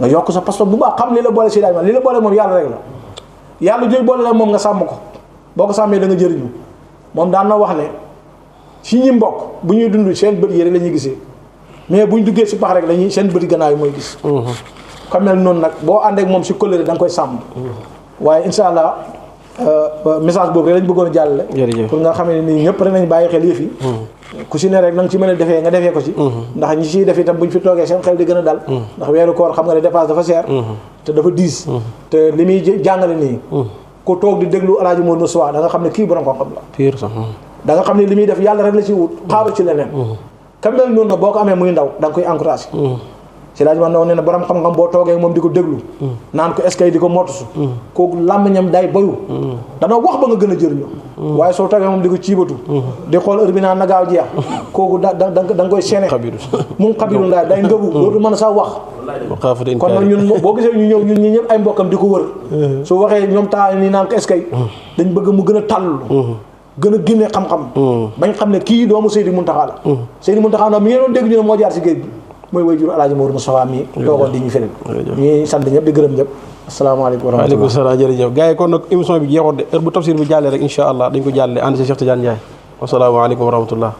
nga yokk sa pas-pas bu baax xam li la boole Seydi Hadji Malick li la boole moom yàlla rek la yàlla jooju boole la moom nga sàmm ko boo ko sàmmee da nga jëriñu moom daan na wax ne si ñi mbokk bu ñuy dund seen bët yi rek la ñuy gisee mais bu ñu duggee si pax rek lañuy seen bëti gannaaw yi mooy gis xam ne noonu nag boo ànd ak moom si kóllëre da nga koy sàmm waaye insha allah message boobu rek lañ bëggoon a jàllale pour nga xam ne nii ñëpp rek nañ bàyyi xel yëf yi ku si ne rek na nga ci mën a defee nga defee ko ci ndax ñi siy def itam bu ñu fi toogee seen xel di gën a dal ndax weeru koor xam nga ne dépense dafa seer te dafa diis te li muy jàngale nii ku toog di déglu El Hadji Modou Sow da nga xam ne kii borom xam-xam la da nga xam ne li muy def yàlla rek la ci wut xaaru ci leneen kam mel noonu nag boo ko amee muy ndaw da nga koy encouragé Seydi Hadji Malick Ndaw nee na borom xam-xam boo toogee moom di ko déglu naan ko est-ce que di ko motusu kooku làmmiñam day boyu dana wax ba nga gën a jëriñu waaye soo toogee moom di ko ciibatu di xool heure bi naan na gaaw jeex kooku da nga koy seene mu xabiru ndaa day ngëbu dootu mën a sax wax kon nag ñun boo gisee ñu ñëw ñun ñi ñëpp ay mbokkam di ko wër su waxee ñoom taa nii naan ko est-ce que dañ bëgg mu gën a tàll gën a génne xam-xam bañ xam ne kii doomu Seydi Muntaxa la Seydi Muntaxa nag mi ngeen doon dégg ñu ne moo jaar si géej gi mooy waajur El Hadji Modou Sow mi toogoon di ñu feneen ñuy sant ñëpp di gërëm ñëpp asalaamaaleykum wa rahmatulah waaleykum salaam jërëjëf gars yi kon nag émission bi jeexoon de heure bu tafsir bi jàllee rek incha allah dañ ko jàllee ànd si Cheikh Tidiane Ndiaye wasalaamaaleykum wa rahmatullah